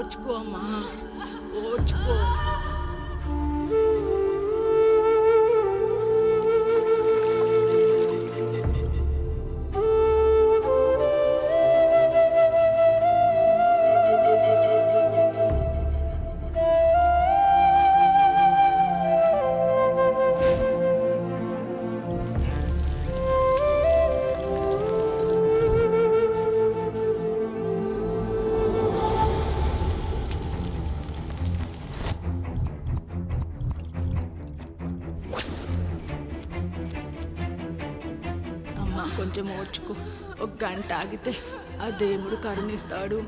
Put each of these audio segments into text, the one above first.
ఓర్చుకో అమ్మా, ఓర్చుకో. కొంచెం ఓర్చుకో, ఒక గంట ఆగితే ఆ దేవుడు కరుణిస్తాడు.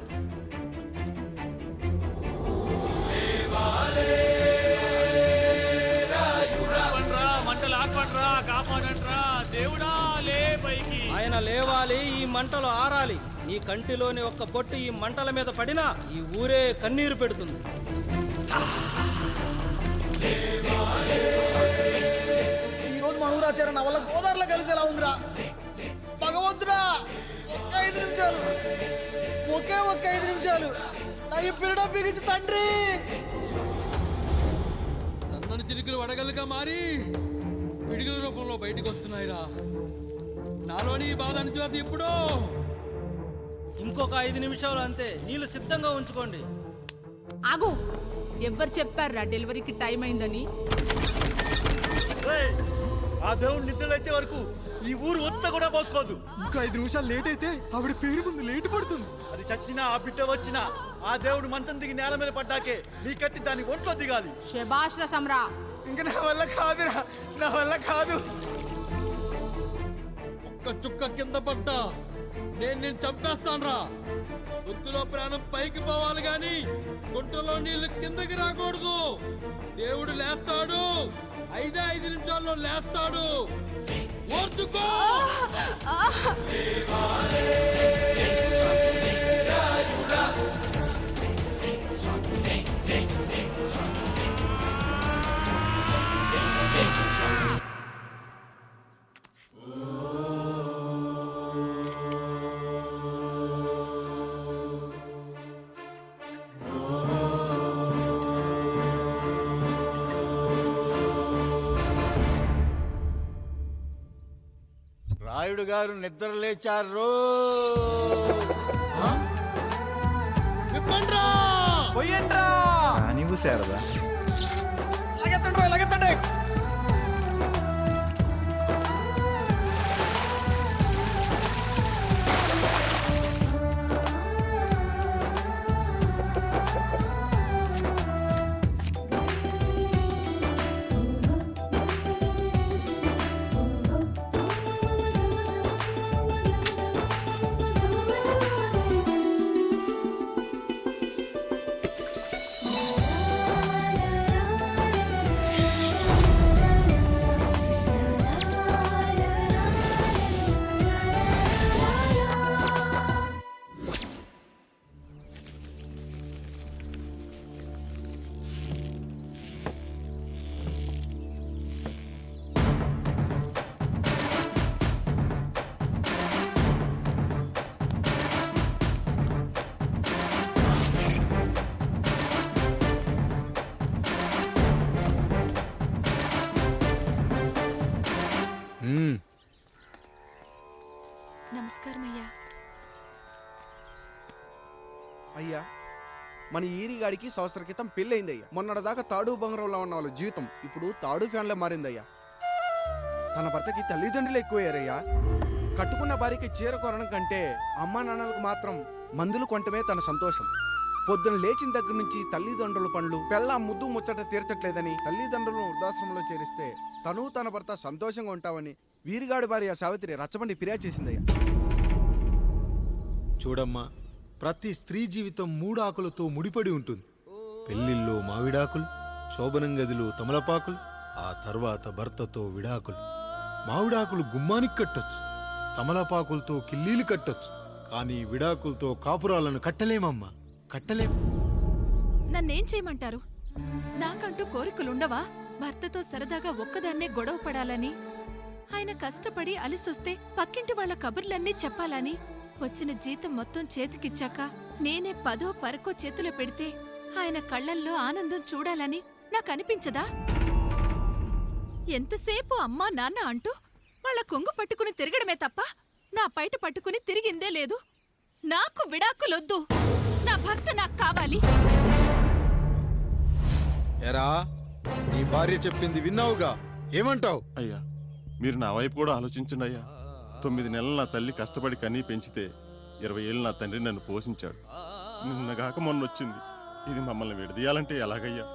ఆయన లేవాలి, ఈ మంటలు ఆరాలి. నీ కంటిలోని ఒక్క బొట్టు ఈ మంటల మీద పడినా ఈ ఊరే కన్నీరు పెడుతుంది. ఈరోజు మనూరాచార్య నా వల్ల గోదావరిలో కలిసేలా ఉందిరా. భగవంతుడా, ఒక్క 5 నిమిషాలు, ఒక్క 5 నిమిషాలు నా ఈ పిల్లడ బిగించి తండ్రి. సన్నని చిరుకులు వడగలుగా మారి పిడుగుల రూపంలో బయటకు వస్తున్నాయిరా. నాలోని బాధ అనిచేది ఇప్పుడు. ఇంకొక 5 నిమిషాలు అంతే, నీళ్ళు సిద్ధంగా ఉంచుకోండి. ఆగు, ఎవరు చెప్పారా డెలివరీకి టైం అయిందని? ఆ దేవుడు నిద్ర లేచే వరకు ఈ ఊరు ఒత్త కూడా పోసుకోదు. ఇంకా 5 నిమిషాలు లేట్ అయితే ఆవిడ పేరు ముందు లేటు పడుతుంది. అది చచ్చినా ఆ బిడ్డ వచ్చినా ఆ దేవుడు మంచం దిగి నేల మీద పడ్డాకే నీ కత్తి దాని ఒంట్లో దిగాలి. శభాష్ రసంరా. ఇంకా నా వల్ల కాదురా, నా వల్ల కాదు. ఒక్క చుక్క కింద పడ్డా నేను చంపేస్తానురా. గొంతులో ప్రాణం పైకి పోవాలి గాని గుంటలో నీళ్లు కిందకి రాకూడదు. దేవుడు లేస్తాడు, 5 నిమిషాల్లో లేస్తాడు. ఓర్చుకో. రాయుడు గారు నిద్ర లేచారు. నీవు శారదా లగెత్తండి. నమస్కారం అయ్యా. అయ్యా, మన ఈరిగాడికి సంవత్సరం క్రితం పెళ్ళయిందయ్యా. మొన్నటిదాకా తాడు బంగారంలో ఉన్న వాళ్ళ జీవితం ఇప్పుడు తాడు ఫ్యాన్లో మారిందయ్యా. తన భర్తకి తల్లిదండ్రులు ఎక్కువయ్యారయ్యా. కట్టుకున్న భార్యకి చీర కొనడం కంటే అమ్మా నాన్నలకు మాత్రం మందులు కొనటమే తన సంతోషం. పొద్దున లేచిన దగ్గర నుంచి తల్లిదండ్రుల పనులు, పెళ్ళ ముద్దు ముచ్చట తీర్చట్లేదని తల్లిదండ్రులను వృద్ధాశ్రమంలో చేరిస్తే తను తన భర్త సంతోషంగా ఉంటామని వీరిగాడి భార్య సావిత్రి రచ్చబండి ఫిర్యాదు చేసిందయ్యా. చూడమ్మా, ప్రతి స్త్రీ జీవితం 3 ఆకులతో ముడిపడి ఉంటుంది. పెళ్లిల్లో మావిడాకులు, శోభనం గదిలో తమలపాకులు, ఆ తర్వాత భర్తతో విడాకులు. మావిడాకులు గుమ్మానికి కట్టొచ్చు, తమలపాకులతో కిల్లీలు కట్టొచ్చు, కానీ విడాకులతో కాపురాలను కట్టలేమమ్మా, కట్టలేం. నన్నేం చేయమంటారు? నాకంటూ కోరికలుండవా? భర్తతో సరదాగా ఒక్కదాన్నే గొడవ పడాలని, ఆయన కష్టపడి అలిసొస్తే పక్కింటి వాళ్ళ కబుర్లన్నీ చెప్పాలని, వచ్చిన జీతం మొత్తం చేతికిచ్చాక నేనే 10ో 12కో చేతిలో పెడితే ఆయన కళ్ళల్లో ఆనందం చూడాలని నాకనిపించదా? ఎంతసేపు అమ్మా నాన్న అంటూ వాళ్ళ కొంగు పట్టుకుని తిరగడమే తప్ప నా పైట పట్టుకుని తిరిగిందే లేదు. నాకు విడాకులొద్దు, నా భర్త నాకు కావాలి. ఎరా, నీ భార్య చెప్పింది విన్నావుగా, ఏమంటావు? అయ్యా, మీరు నా వైపు కూడా ఆలోచించండి అయ్యా. 9 నెలలు నా తల్లి కష్టపడి కనీ పెంచితే 20 ఏళ్ళు నా తండ్రి నన్ను పోషించాడు. నిన్నగాక మొన్న వచ్చింది. ఇది మమ్మల్ని విడదీయాలంటే ఎలాగయ్యా?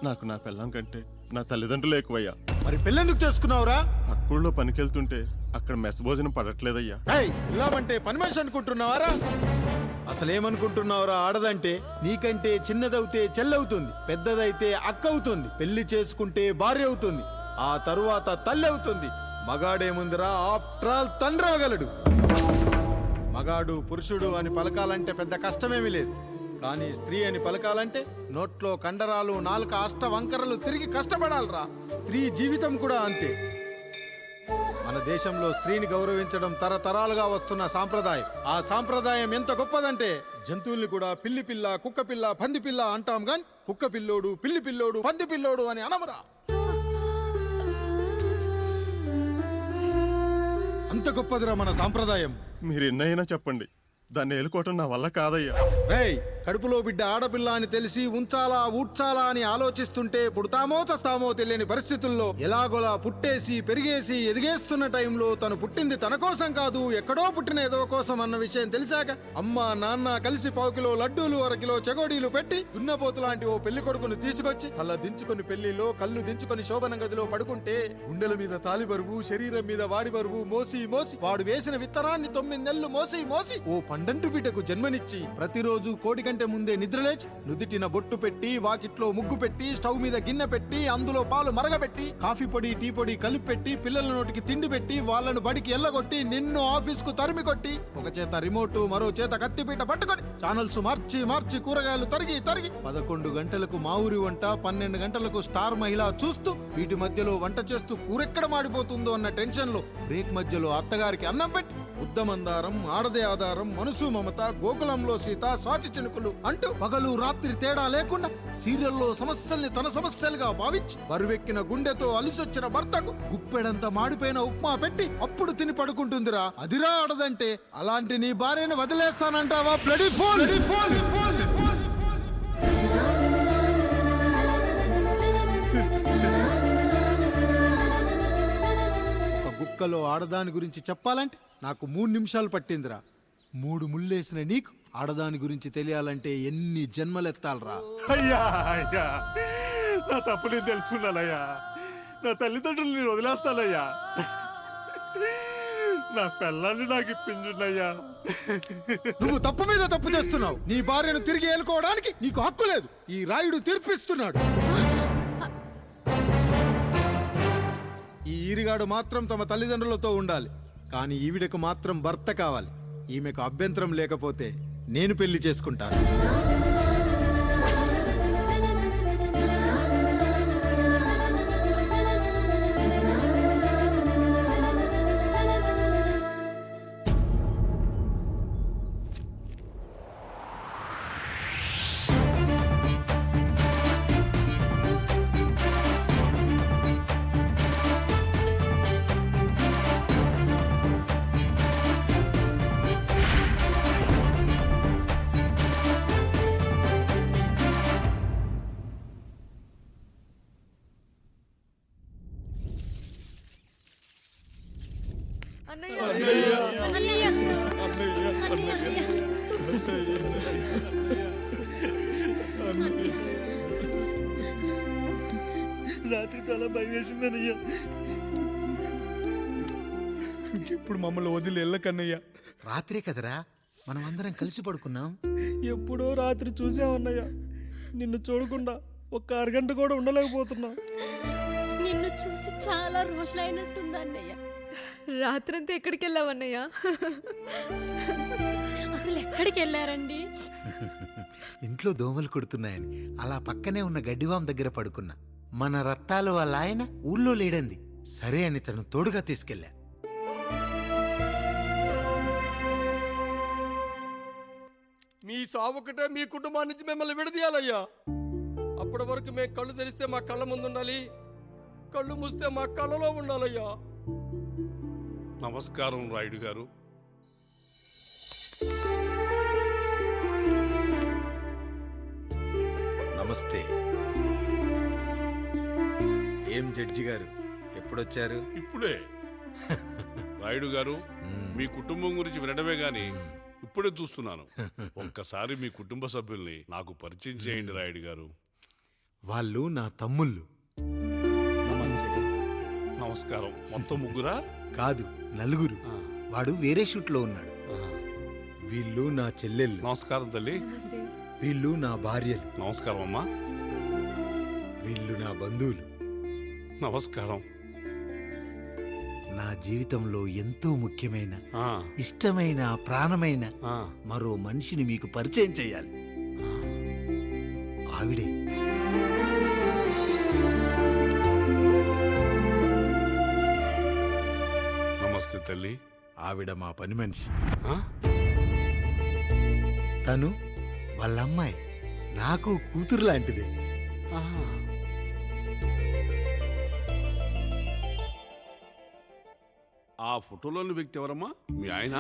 నాకు నా పిల్లం కంటే నా తల్లిదండ్రులు ఎక్కువయ్యా. మరి పెళ్ళెందుకు చేసుకున్నావురా? పక్కూళ్ళో పనికెళ్తుంటే అక్కడ మెస్ భోజనం పడట్లేదయ్యా. ఇల్లామంటే పని మనిషి అనుకుంటున్నావారా? అసలేమనుకుంటున్నావురా? ఆడదంటే నీకంటే చిన్నదవుతే చెల్లవుతుంది, పెద్దదైతే అక్క అవుతుంది, పెళ్లి చేసుకుంటే భార్య అవుతుంది, ఆ తరువాత తల్లి అవుతుంది. మగాడేముందిరా, ఆఫ్టర్ ఆల్ తండ్రి అవ్వగలడు. మగాడు పురుషుడు అని పలకాలంటే పెద్ద కష్టమేమీ లేదు. కానీ స్త్రీ అని పలకాలంటే నోట్లో కండరాలు, నాలుక అష్టవంకరలు తిరిగి కష్టపడాలరా. స్త్రీ జీవితం కూడా అంతే. మన దేశంలో స్త్రీని గౌరవించడం తరతరాలుగా వస్తున్న సాంప్రదాయం. ఆ సాంప్రదాయం ఎంత గొప్పదంటే జంతువుల్ని కూడా పిల్లి పిల్ల, కుక్క పిల్ల, పంది పిల్ల అంటాం గాని కుక్క పిల్లోడు, పిల్లి పిల్లోడు, పంది పిల్లోడు అని అనమరా. అంత గొప్పదిరా మన సాంప్రదాయం. మీరు ఎన్నైనా చెప్పండి, దాన్ని ఏలుకోవటం నా వల్ల కాదయ్యా. రేయ్, కడుపులో బిడ్డ ఆడపిల్ల అని తెలిసి ఉంచాలా ఊడ్చాలా అని ఆలోచిస్తుంటే పుడతామో చస్తామో తెలియని పరిస్థితుల్లో ఎలాగోలా పుట్టేసి పెరిగేసి ఎదిగేస్తున్న టైంలో తను పుట్టింది తన కోసం కాదు, ఎక్కడో పుట్టిన ఏదో కోసం అన్న విషయం తెలిసాక అమ్మ నాన్న కలిసి 1 కిలో లడ్డూలు, 1 కిలో చెగోడీలు పెట్టి దున్నపోతు లాంటి ఓ పెళ్లి కొడుకును తీసుకొచ్చి తల దించుకుని పెళ్లిలో కళ్ళు దించుకుని శోభన గదిలో పడుకుంటే గుండెల మీద తాలి బరువు, శరీరం మీద వాడి బరువు మోసి మోసి వాడు వేసిన విత్తనాన్ని 9 నెలలు మోసి మోసి ఓ పండంటు బిడ్డకు జన్మనిచ్చి ప్రతిరోజు కోడి కంటే ముందే నిద్రలేచి నుదిటిన బొట్టు పెట్టి, వాకిట్లో ముగ్గు పెట్టి, స్టవ్ మీద గిన్నె పెట్టి, అందులో పాలు మరగబెట్టి, కాఫీ పొడి టీ పొడి కలిపి పెట్టి, పిల్లల నోటికి తిండి పెట్టి, వాళ్ళను బడికి ఎల్లగొట్టి, నిన్ను ఆఫీస్ కు తరిమి కొట్టి, ఒక చేత రిమోట్ మరో చేత కత్తిపీట పట్టుకొని ఛానల్స్ మార్చి మార్చి కూరగాయలు తరిగి తరిగి 11 గంటలకు మా ఊరి వంట, 12 గంటలకు స్టార్ మహిళ చూస్తూ వీటి మధ్యలో వంట చేస్తూ కూరెక్కడ మాడిపోతుందో అన్న టెన్షన్ లో బ్రేక్ మధ్యలో అత్తగారికి అన్నం పెట్టి ఉద్దమందారం, ఆడదే ఆధారం, మనసు మమత, గోకులంలో సీత, స్వాతి చినుకులు అంటూ పగలు రాత్రి తేడా లేకుండా సీరియల్లో సమస్యల్ని తన సమస్యలుగా భావించి బరువెక్కిన గుండెతో అలిసొచ్చిన భర్తకు గుప్పెడంత మాడిపోయిన ఉప్మా పెట్టి అప్పుడు తిని పడుకుంటుందిరా. అదిరా ఆడదంటే. అలాంటి నీ భార్యను వదిలేస్తానంటావా? Bloody fool! ఒక గుక్కలో ఆడదాని గురించి చెప్పాలంటే నాకు 3 నిమిషాలు పట్టిందిరా. 3 ముళ్ళేసిన నీకు ఆడదాని గురించి తెలియాలంటే ఎన్ని జన్మలెత్తాలరా? అయ్యా అయ్యా, నా తప్పు నేను తెలుసుకున్నానయ్యా. నా తల్లిదండ్రులు నేను వదిలేస్తానయ్యా. నా పిల్లల్ని నాకు ఇప్పించుండయ్యా. నువ్వు తప్పు మీద తప్పు చేస్తున్నావు. నీ భార్యను తిరిగి ఏలుకోవడానికి నీకు హక్కు లేదు. ఈ రాయుడు తీర్పిస్తున్నాడు. ఈ ఈరిగాడు మాత్రం తమ తల్లిదండ్రులతో ఉండాలి, కానీ ఈవిడకు మాత్రం భర్త కావాలి. ఈమెకు అభ్యంతరం లేకపోతే నేను పెళ్లి చేసుకుంటాను. రాత్రి చాలా భయం వేసిందనయ్యా. ఇప్పుడు మమ్మల్ని వదిలి వెళ్ళకన్నయ్యా. రాత్రే కదరా మనం అందరం కలిసి పడుకున్నాం. ఎప్పుడో రాత్రి చూసామన్నయ్య. నిన్ను చూడకుండా 1 అరగంట కూడా ఉండలేకపోతున్నా. నిన్ను చూసి చాలా రోజులైనట్టుంది అన్నయ్య. రాత్రంతా ఎక్కడికి వెళ్ళావన్నయ్య? అసలు ఎక్కడికి వెళ్ళారండి? ఇంట్లో దోమలు కుడుతున్నాయని అలా పక్కనే ఉన్న గడ్డివాం దగ్గర పడుకున్నా. మన రత్తాలు వాళ్ళ ఆయన ఊళ్ళో లేడంది. సరే అని తను తోడుగా తీసుకెళ్ళా. సావొకటే మీ కుటుంబం నుంచి మిమ్మల్ని విడదీయాలయ్యా. అప్పటి వరకు మేము కళ్ళు తెరిస్తే మా కళ్ళ ముందు ఉండాలి, కళ్ళు మూస్తే మా కళ్ళలో ఉండాలయ్యా. నమస్కారం రాయుడు గారు. నమస్తే. ఏం జడ్జి గారు ఎప్పుడొచ్చారు? ఇప్పుడే. రాయుడు గారు, మీ కుటుంబం గురించి వినడమే గాని ఇప్పుడే చూస్తున్నాను. ఒక్కసారి మీ కుటుంబ సభ్యుల్ని నాకు పరిచయం చేయండి రాయుడు గారు. వాళ్ళు నా తమ్ముళ్ళు. నమస్కారం. మొత్తం ముగ్గురా? కాదు, నలుగురు. వాడు వేరే షూట్లో ఉన్నాడు. వీళ్ళు నా చెల్లెళ్ళు. నమస్కారం తల్లి. వీళ్ళు నా భార్యలు. నమస్కారం అమ్మా. వీళ్ళు నా బంధువులు. నమస్కారం. నా జీవితంలో ఎంతో ముఖ్యమైన, ఇష్టమైన, ప్రాణమైన మరో మనిషిని మీకు పరిచయం చేయాలి. ఆవిడే. నమస్తే తల్లి. ఆవిడ మా పని మనిషి. తను వాళ్ళ అమ్మాయి. నాకు కూతురు లాంటిదే. ఆ ఫోటోలోని వ్యక్తి ఎవరమ్మా? మీ ఆయన?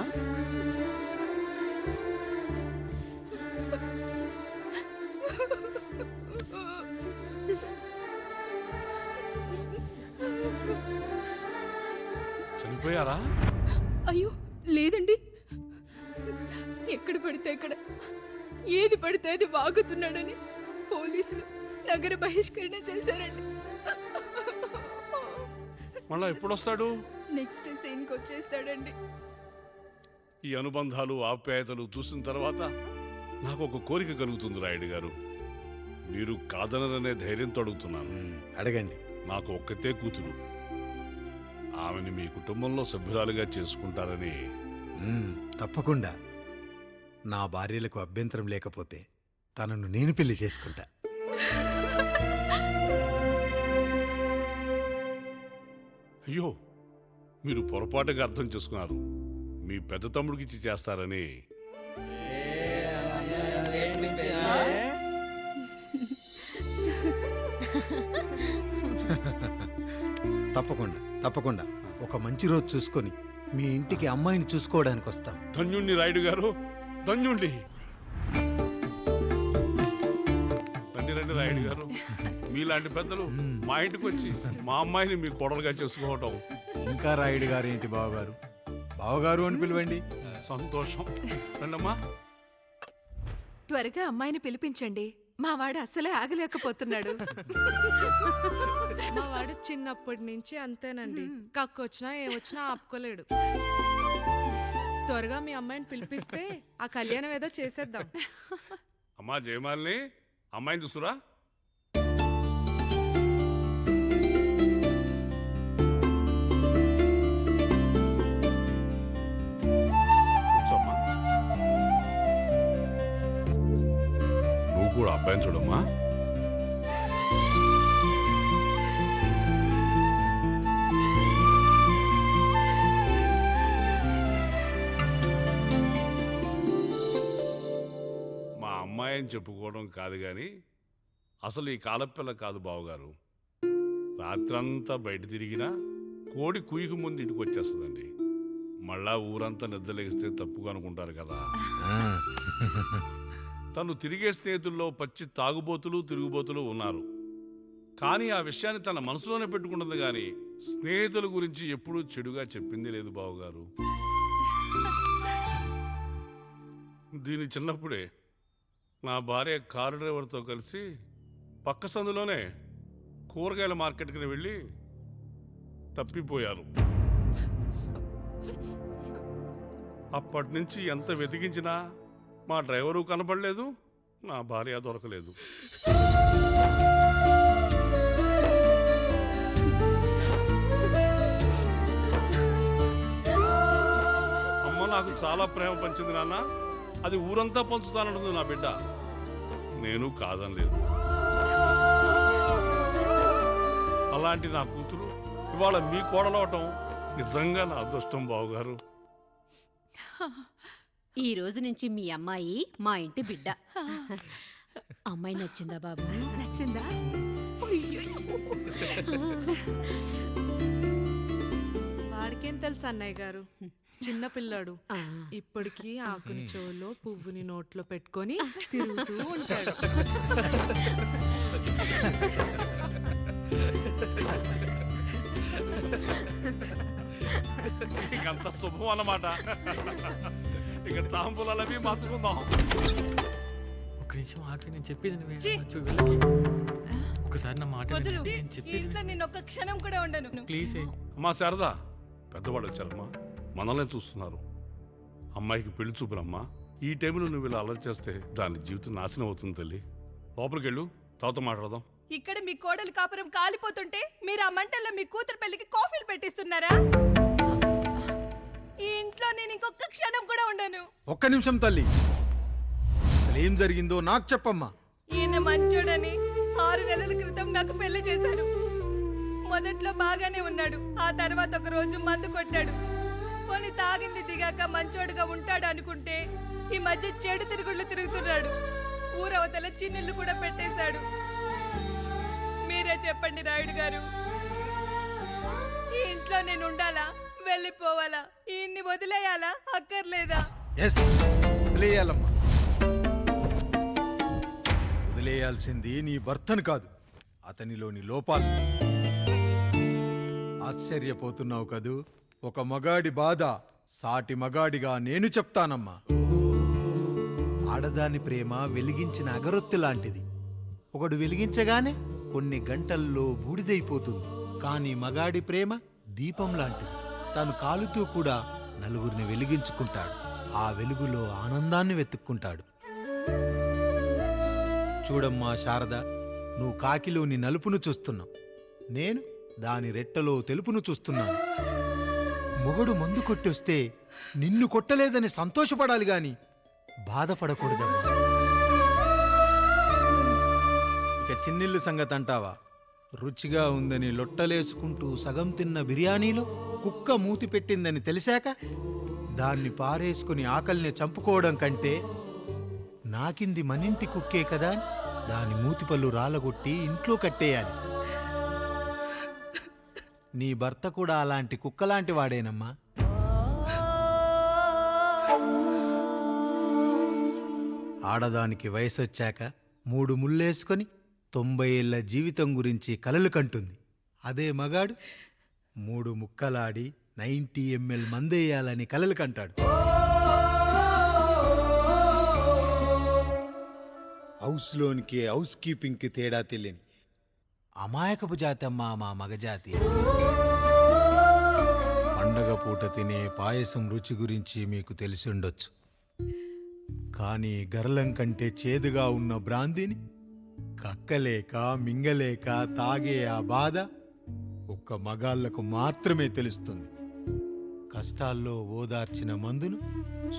చనిపోయారా? అయ్యో లేదండి, ఎక్కడ పడితే అక్కడ ఏది పడితే అది వాగుతున్నాడని పోలీసులు నగర బహిష్కరణ చేశారండి. మళ్ళా ఎప్పుడు వస్తాడు? నెక్స్ట్ సీన్కి వచ్చేస్తాడండి. ఈ అనుబంధాలు, ఆప్యాయతలు చూసిన తర్వాత నాకు ఒక కోరిక కలుగుతుంది రాయుడు గారు. మీరు కాదనరనే ధైర్యంతో అడుగుతున్నాను. అడగండి. నాకు ఒక్కతే కూతురు. ఆమెని మీ కుటుంబంలో సభ్యురాలుగా చేసుకుంటారని. తప్పకుండా. నా భార్యలకు అభ్యంతరం లేకపోతే తనను నేను పెళ్లి చేసుకుంటా. అయ్యో, మీరు పొరపాటుగా అర్థం చేసుకున్నారు. మీ పెద్ద తమ్ముడికి ఇచ్చి చేస్తారని. తప్పకుండా తప్పకుండా ఒక మంచి రోజు చూసుకొని మీ ఇంటికి అమ్మాయిని చూసుకోవడానికి వస్తాం. ధన్యుణ్ణి రాయుడు గారు, ధన్యుణ్ణి. రండి రండి రాయుడు గారు. మీలాంటి పెద్దలు మా ఇంటికి వచ్చి మా అమ్మాయిని మీ కోడలుగా చేసుకోవటం. ఇంకా రాయుడు గారు ఏంటి బావగారు? బావగారు అని పిలవండి. సంతోషం. రండమ్మా. త్వరగా అమ్మాయిని పిలిపించండి. మా వాడు అసలే ఆగలేకపోతున్నాడు. మా వాడు చిన్నప్పటి నుంచి అంతేనండి. కక్కొచ్చినా ఏమొచ్చినా ఆపుకోలేడు. త్వరగా మీ అమ్మాయిని పిలిపిస్తే ఆ కళ్యాణం ఏదో చేసేద్దాం. అమ్మా జయమాలిని, అమ్మాయిని చూసురా. కూర్చోమ్మా. నువ్వు కూడా అబ్బాయిని చూడమ్మా. అమ్మాయిని చెప్పుకోవడం కాదు కానీ అసలు ఈ కాలపిల్ల కాదు బావగారు. రాత్రంతా బయట తిరిగినా కోడి కుయ్యకు ముందు ఇంటికి వచ్చేస్తుందండి. మళ్ళా ఊరంతా నిద్రలేగిస్తే తప్పుగా అనుకుంటారు కదా. తను తిరిగే స్నేహితుల్లో పచ్చి తాగుబోతులు, తిరుగుబోతులు ఉన్నారు. కానీ ఆ విషయాన్ని తన మనసులోనే పెట్టుకుంటుంది కానీ స్నేహితుల గురించి ఎప్పుడూ చెడుగా చెప్పింది లేదు బావగారు. దీని చిన్నప్పుడే నా భార్య కారు డ్రైవర్తో కలిసి పక్క సందులోనే కూరగాయల మార్కెట్కి వెళ్ళి తప్పిపోయారు. అప్పటి నుంచి ఎంత వెతికించినా మా డ్రైవరు కనపడలేదు, నా భార్య దొరకలేదు. అమ్మ నాకు చాలా ప్రేమ పంచింది నాన్న, అది ఊరంతా పంచుతానంటుంది నా బిడ్డ. నేను కాదనలేదు. అలాంటి నా కూతురు ఇవాళ మీ కోడలవటం నిజంగా నా అదృష్టం బావగారు. ఈ రోజు నుంచి మీ అమ్మాయి మా ఇంటి బిడ్డ. అమ్మాయి నచ్చిందా బాబు? నచ్చిందా? వాడికేం తెలుసు అన్నయ్య గారు, చిన్న పిల్లాడు. ఇప్పటికీ ఆకుని చెవులో పువ్వుని నోట్లో పెట్టుకొని తిరుగుతూ ఉంటాడు. ఇకంత శుభం అన్నమాట. ఇక తాంబూలవి మార్చుకుందాం. ఒక్క నిమిషం ఆగి, నేను చెప్పేది వెళ్ళకి. ఒకసారి నా మాట నేను ఒక్క క్షణం కూడా ఉండను. ప్లీజ్. అమ్మా శారదా, పెద్దవాళ్ళు వచ్చారమ్మా, మనల్ని చూస్తున్నారు. అమ్మాయికి పెళ్లి చూపురమ్మా. ఈ టైంలో నువ్వు ఇలా అలర్ట్ చేస్తే దాని జీవితం నాశనం అవుతుంది తల్లి. లోపలికి వెళ్ళు, తర్వాత మాట్లాడదాం. ఇక్కడ మీ కోడలు కాపురం కాలిపోతుంటే మీరు ఆ మంటల్లో మీ కూతురు పెళ్లికి కాఫీలు పెట్టిస్తున్నారా? ఈ ఇంట్లో నేను ఇంకొక క్షణం కూడా ఉండను. ఒక్క నిమిషం తల్లి, అసలేం జరిగిందో నాకు చెప్పమ్మా. ఈయన మంచోడని 6 నెలల క్రితం నాకు పెళ్లి చేశారు. మొదట్లో బాగానే ఉన్నాడు, ఆ తర్వాత ఒక రోజు మందు కొట్టాడు. పోనీ తాగింది దిగాక మంచోడుగా ఉంటాడు అనుకుంటే ఈ మధ్య చెడు తిరుగుళ్ళు తిరుగుతున్నాడు. ఊరవతల చిన్నిళ్ళు కూడా పెట్టేశాడు. మీరే చెప్పండి రాయుడు గారు, ఈ ఇంట్లో నేను ఉండాలా, వెళ్ళిపోవాలా, ఈయన్ని వదిలేయాలా, అక్కర్లేదా? వదిలేయాలమ్మా. వదిలేయాల్సింది నీ భర్తను కాదు, అతనిలోని లోపాలు. ఆశ్చర్యపోతున్నావు కదూ? ఒక మగాడి బాధ సాటి మగాడిగా నేను చెప్తానమ్మా. ఆడదాని ప్రేమ వెలిగించిన అగరొత్తి లాంటిది. ఒకడు వెలిగించగానే కొన్ని గంటల్లో బూడిదైపోతుంది. కానీ మగాడి ప్రేమ దీపం లాంటిది. తను కాలుతూ కూడా నలుగురిని వెలిగించుకుంటాడు. ఆ వెలుగులో ఆనందాన్ని వెతుక్కుంటాడు. చూడమ్మా శారద, నువ్వు కాకిలోని నలుపును చూస్తున్నావు, నేను దాని రెట్టలో తెలుపును చూస్తున్నాను. మొగడు మందు కొట్టొస్తే నిన్ను కొట్టలేదని సంతోషపడాలి గాని బాధపడకూడదమ్మా. ఇక చిన్నిల్లు సంగతి అంటావా? రుచిగా ఉందని లొట్టలేసుకుంటూ సగం తిన్న బిర్యానీలో కుక్క మూతి పెట్టిందని తెలిసాక దాన్ని పారేసుకుని ఆకలిని చంపుకోవడం కంటే నాకింది మనింటి కుక్కే కదా దాని మూతిపళ్ళు రాలగొట్టి ఇంట్లో కట్టేయాలి. నీ భర్త కూడా అలాంటి కుక్కలాంటి వాడేనమ్మా. ఆడదానికి వయసొచ్చాక 3 ముళ్ళేసుకొని 90 ఏళ్ల జీవితం గురించి కలలు కంటుంది. అదే మగాడు 3 ముక్కలాడి 90 ml మందేయాలని కలలు కంటాడు. హౌస్లోనికి హౌస్ కీపింగ్కి తేడా తెలియని అమాయకపు జాతి అమ్మా మా మగజాతి. పండగ పూట తినే పాయసం రుచి గురించి మీకు తెలిసి ఉండొచ్చు. కానీ గరళం కంటే చేదుగా ఉన్న బ్రాందీని కక్కలేక మింగలేక తాగే ఆ బాధ ఒక్క మగాళ్లకు మాత్రమే తెలుస్తుంది. కష్టాల్లో ఓదార్చిన మందును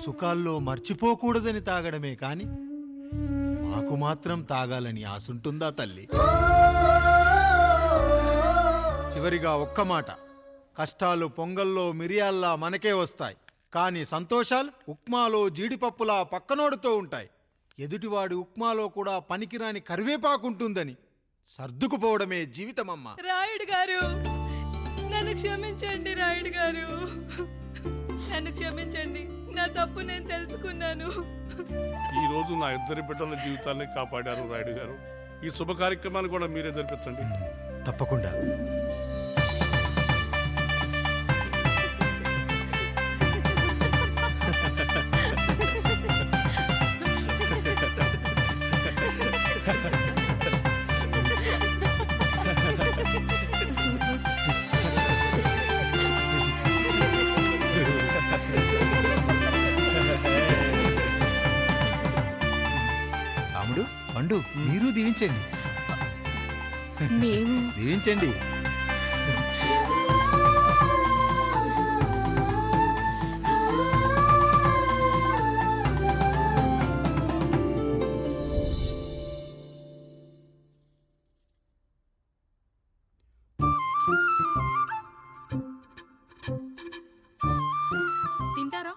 సుఖాల్లో మర్చిపోకూడదని తాగడమే కాని మాకు మాత్రం తాగాలని ఆశుంటుందా తల్లి? చివరిగా ఒక్క మాట, కష్టాలు పొంగల్లో మిరియాల్లా మనకే వస్తాయి, కానీ సంతోషాలు ఉప్మాలో జీడిపప్పులా పక్కనోడుతూ ఉంటాయి. ఎదుటివాడి ఉప్మాలో కూడా పనికిరాని కరివేపాకుంటుందని సర్దుకుపోవడమే జీవితమమ్మా. రాయుడు గారు, నన్ను క్షమించండి. రాయుడు గారు, నన్ను క్షమించండి. నా తప్పు నేను తెలుసుకున్నాను. ఈ రోజు నా 2 బిడ్డల జీవితాన్ని కాపాడారు రాయుడు గారు. ఈ శుభ కార్యక్రమాన్ని కూడా మీరే జరిపించండి. తప్పకుండా. రాముడు, పండు, మీరు దీవించండి. దీవించండి. తింటారా?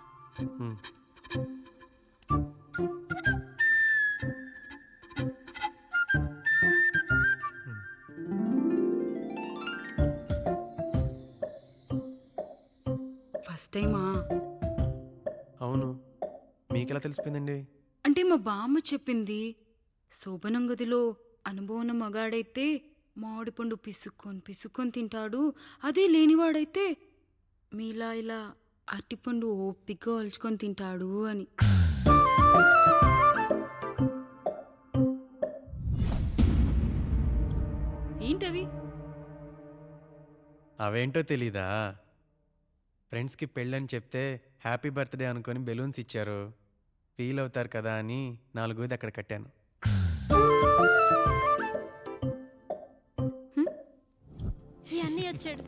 ఫస్ట్ టైమా? అవును, మీకెలా తెలిసిపోయిందండి? అంటే మా బామ్మ చెప్పింది. శోభనం గదిలో అనుభవం మగాడైతే మామిడిపండు పిసుక్కొని తింటాడు, అదే లేనివాడైతే మీలా ఇలా అరటిపండు ఓపిగ్గా ఒలుచుకొని తింటాడు అని. ఏంటవి? అవేంటో తెలీదా? ఫ్రెండ్స్కి పెళ్ళని చెప్తే హ్యాపీ బర్త్డే అనుకొని బెలూన్స్ ఇచ్చారు, ఫీల్ అవుతారు కదా అని 4 అక్కడ కట్టాను. ఈ అన్నీ వచ్చాడు.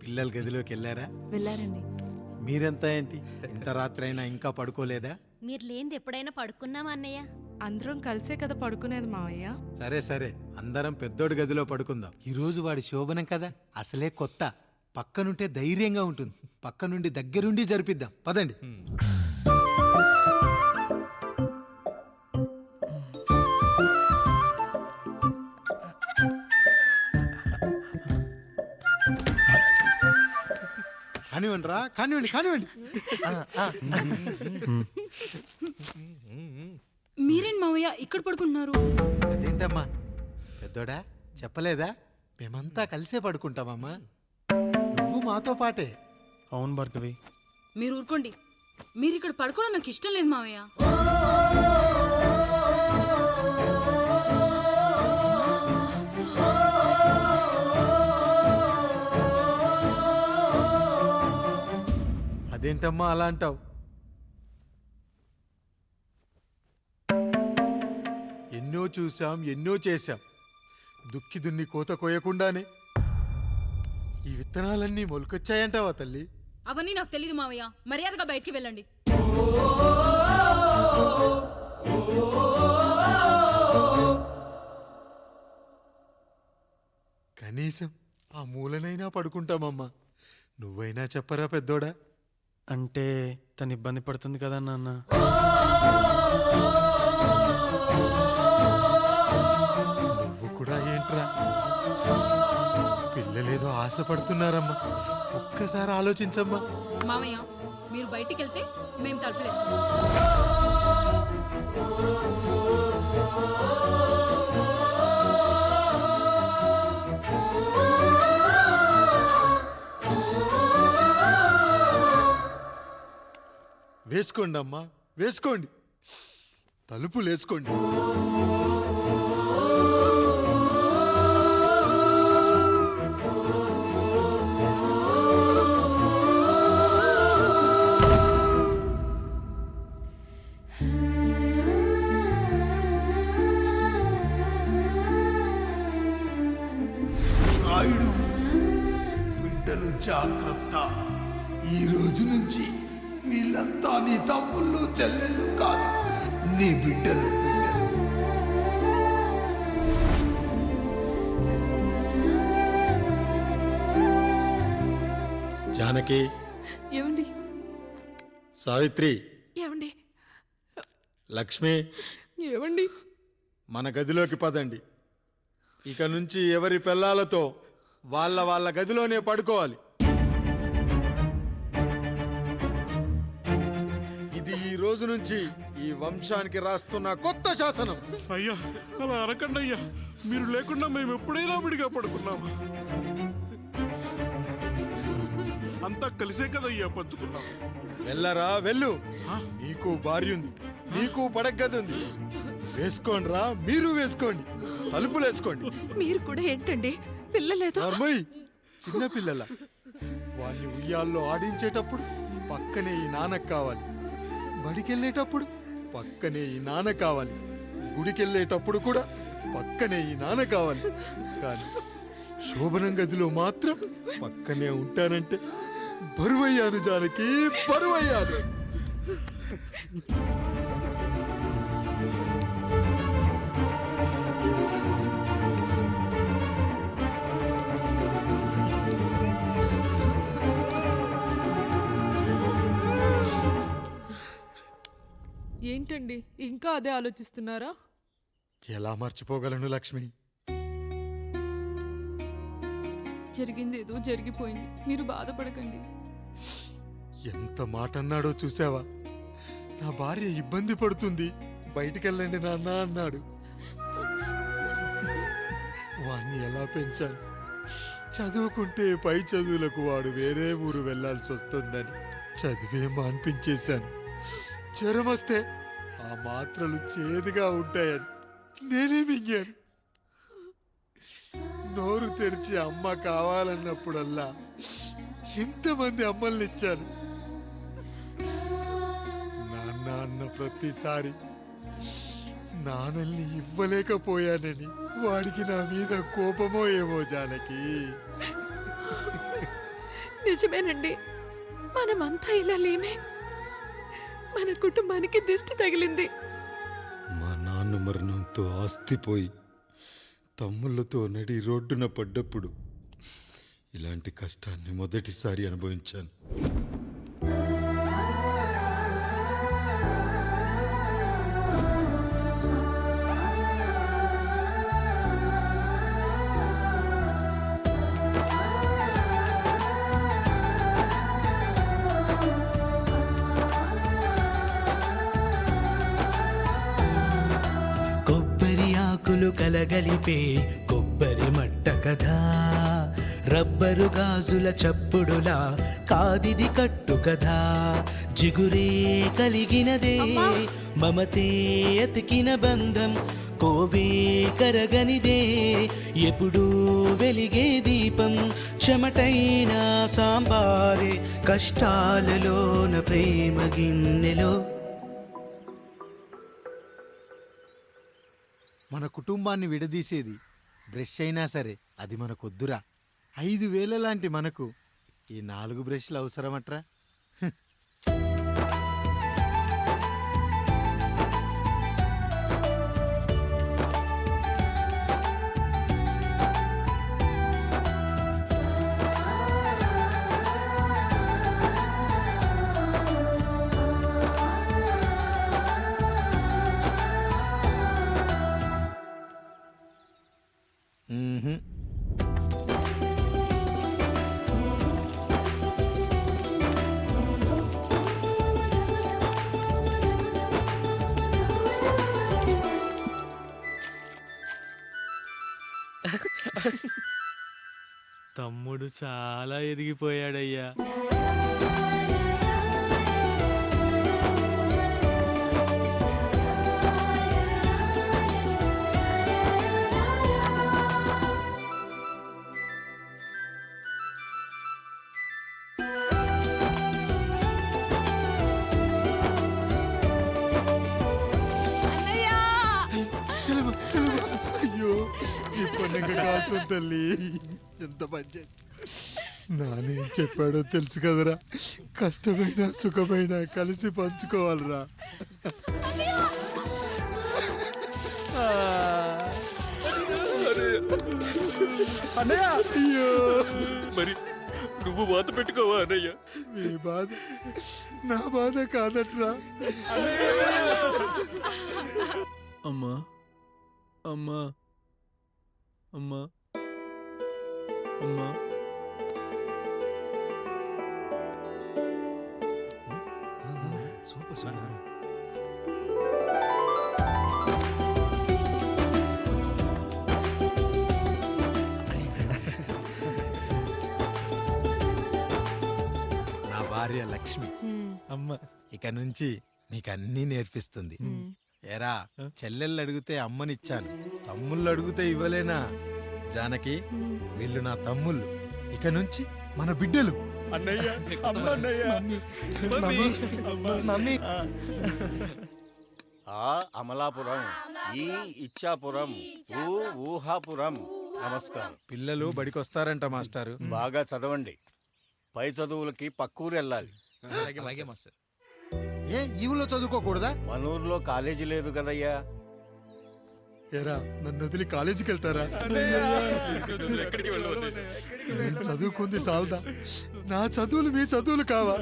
పిల్లలు గదిలోకి వెళ్ళారా? వెళ్ళారండి. మీరెంత ఏంటి ఇంత రాత్రి అయినా ఇంకా పడుకోలేదా? మీరు లేనిది ఎప్పుడైనా పడుకున్నామా అన్నయ్య? అందరం కలిసే కదా పడుకునేది మావయ్య. సరే సరే, అందరం పెద్దోడి గదిలో పడుకుందాం. ఈ రోజు వాడి శోభనం కదా, అసలే కొత్త. పక్కనుంటే ధైర్యంగా ఉంటుంది, పక్క నుండి దగ్గరుండి జరిపిద్దాం. పదండి. కానివ్వండి రా, కానివ్వండి కానివ్వండి. మీరేం మావయ్య ఇక్కడ పడుకుంటున్నారు? అదేంటమ్మా పెద్దోడా, చెప్పలేదా? మేమంతా కలిసే పడుకుంటామమ్మా, నువ్వు మాతో పాటే. అవును భార్గవి. మీరు ఊరుకోండి, మీరు ఇక్కడ పడుకోవడం నాకు ఇష్టం లేదు మావయ్య. అదేంటమ్మా అలా అంటావు? ఎన్నో చూసాం, ఎన్నో చేశాం. దుక్కి దున్ని కోత కోయకుండానే ఈ విత్తనాలన్నీ మొలకొచ్చాయంటావా తల్లి? అవన్నీ నాకు తెలీదు మావయ్య, మర్యాదగా బయటికి వెళ్ళండి. కనీసం ఆ మూలనైనా పడుకుంటామమ్మా. నువ్వైనా చెప్పరా పెద్దోడా? అంటే తను ఇబ్బంది పడుతుంది కదా నాన్న. నువ్వు కూడా ఏంట్రా, పిల్లలేదో ఆశపడుతున్నారమ్మా. ఒక్కసారి ఆలోచించమ్మా. మావయ్య మీరు బయటికి వెళ్తే మేము తలుపులేస్తాం. వేసుకోండి అమ్మా, వేసుకోండి, తలుపులు వేసుకోండి. రాయుడు, బిడ్డలు జాగ్రత్త. ఈ రోజు నుంచి వీళ్ళంతా నీ తమ్ముళ్ళు చెల్లెళ్ళు కాదు, నీ బిడ్డలు. జానకి, ఏమండి? సావిత్రి, ఏమండి? లక్ష్మి, ఏమండి? మన గదిలోకి పదండి. ఇక నుంచి ఎవరి పిల్లలతో వాళ్ళ గదిలోనే పడుకోవాలి. ఇది ఈ రోజు నుంచి ఈ వంశానికి రాస్తున్న కొత్త శాసనం. అయ్యా అలా అరకండి అయ్యా, మీరు లేకుండా మేము ఎప్పుడైనా విడిగా పడుకున్నాము. అంతా కలిసే కదయ్యా పంచుకున్నాం. వెళ్ళరా వెళ్ళు, నీకు భార్య ఉంది, నీకు పడగది ఉంది. వేసుకోండి రా, మీరు వేసుకోండి, తలుపులు వేసుకోండి. మీరు కూడా ఏంటండి పిల్లలేదు? చిన్న పిల్లల వాళ్ళని ఉయ్యాల్లో ఆడించేటప్పుడు పక్కనే ఈ నాన్న కావాలి, బడికెళ్ళేటప్పుడు పక్కనే ఈ నాన్న కావాలి, గుడికెళ్ళేటప్పుడు కూడా పక్కనే ఈ నాన్న కావాలి. కానీ శోభనం గదిలో మాత్రం పక్కనే ఉంటానంటే బరువయ్యాను జానకి, బరువయ్యాను. ఏంటండి ఇంకా అదే ఆలోచిస్తున్నారా? ఎలా మర్చిపోగలను లక్ష్మి? జరిగింది ఏదో జరిగిపోయింది, మీరు బాధపడకండి. ఎంత మాట అన్నాడో చూసావా? నా భార్య ఇబ్బంది పడుతుంది, బయటికెళ్ళండి నాన్న అన్నాడు. వాణ్ణి ఎలా పెంచాను? చదువుకుంటే పై చదువులకు వాడు వేరే ఊరు వెళ్లాల్సి వస్తుందని చదివే మాన్పించేశాను. జ్వరం వస్తే ఆ మాత్రలు చేదుగా ఉంటాయని నేనే మింగాను. నోరు తెరిచి అమ్మ కావాలన్నప్పుడల్లా ఇంతమంది అమ్మల్ని ఇచ్చాను. నాన్న అన్న ప్రతిసారి నాన్నల్ని ఇవ్వలేకపోయానని వాడికి నా మీద కోపమో ఏమో జానకి. నిజమేనండి, మనమంతా ఇలా లేమే. మన కుటుంబానికి దిష్టి తగిలింది. మా నాన్న మరణంతో ఆస్తిపోయి తమ్ముళ్ళతో నడి రోడ్డున పడ్డప్పుడు ఇలాంటి కష్టాన్ని మొదటిసారి అనుభవించాను. కలగలిపే కొబ్బరి మట్ట కథ, రబ్బరు గాజుల చప్పుడులా కాదిది కట్టు కథ. జిగురే కలిగినదే మమతే అతికిన బంధం, కోవే కరగనిదే ఎప్పుడూ వెలిగే దీపం. చెమటైన సాంబారే కష్టాలలోన ప్రేమ గిన్నెలో. మన కుటుంబాన్ని విడదీసేది బ్రష్ అయినా సరే అది మనకొద్దురా. 5,000 లాంటి మనకు ఈ 4 బ్రష్లు అవసరమట్రా? తమ్ముడు చాలా ఎదిగిపోయాడయ్యా. అయ్యో ఈ పండుగ కాలుతుంది తల్లి. ఎంత మంచి నానేం చెప్పాడో తెలుసు కదరా, కష్టమైన సుఖమైన కలిసి పంచుకోవాలరా. అయ్యో మరి నువ్వు వాత పెట్టుకోవా అన్నయ్య? నీ బాధ నా బాధ కాదట్రా. అమ్మా అమ్మా అమ్మా అమ్మా నా భార్య లక్ష్మి అమ్మ ఇక నుంచి నీకన్నీ నేర్పిస్తుంది. ఏరా, చెల్లెళ్ళు అడిగితే అమ్మనిచ్చాను, తమ్ముళ్ళు అడిగితే ఇవ్వలేనా? జానకి, వీళ్ళు నా తమ్ముళ్ళు, ఇక నుంచి మన బిడ్డలు. ఆ అమలాపురం, ఈ ఇచ్చాపురం, ఊహాపురం. నమస్కారం. పిల్లలు బడికొస్తారంట మాస్టారు. బాగా చదవండి, పై చదువులకి పక్కూరు వెళ్ళాలి. ఏ ఈ ఊళ్ళో చదువుకోకూడదా? మన ఊర్లో కాలేజీ లేదు కదయ్యా. ఏరా, నన్ను వదిలి కాలేజీకి వెళ్తారా? నేను చదువుకుంది చాలదా? నా చదువులు మీ చదువులు కావా?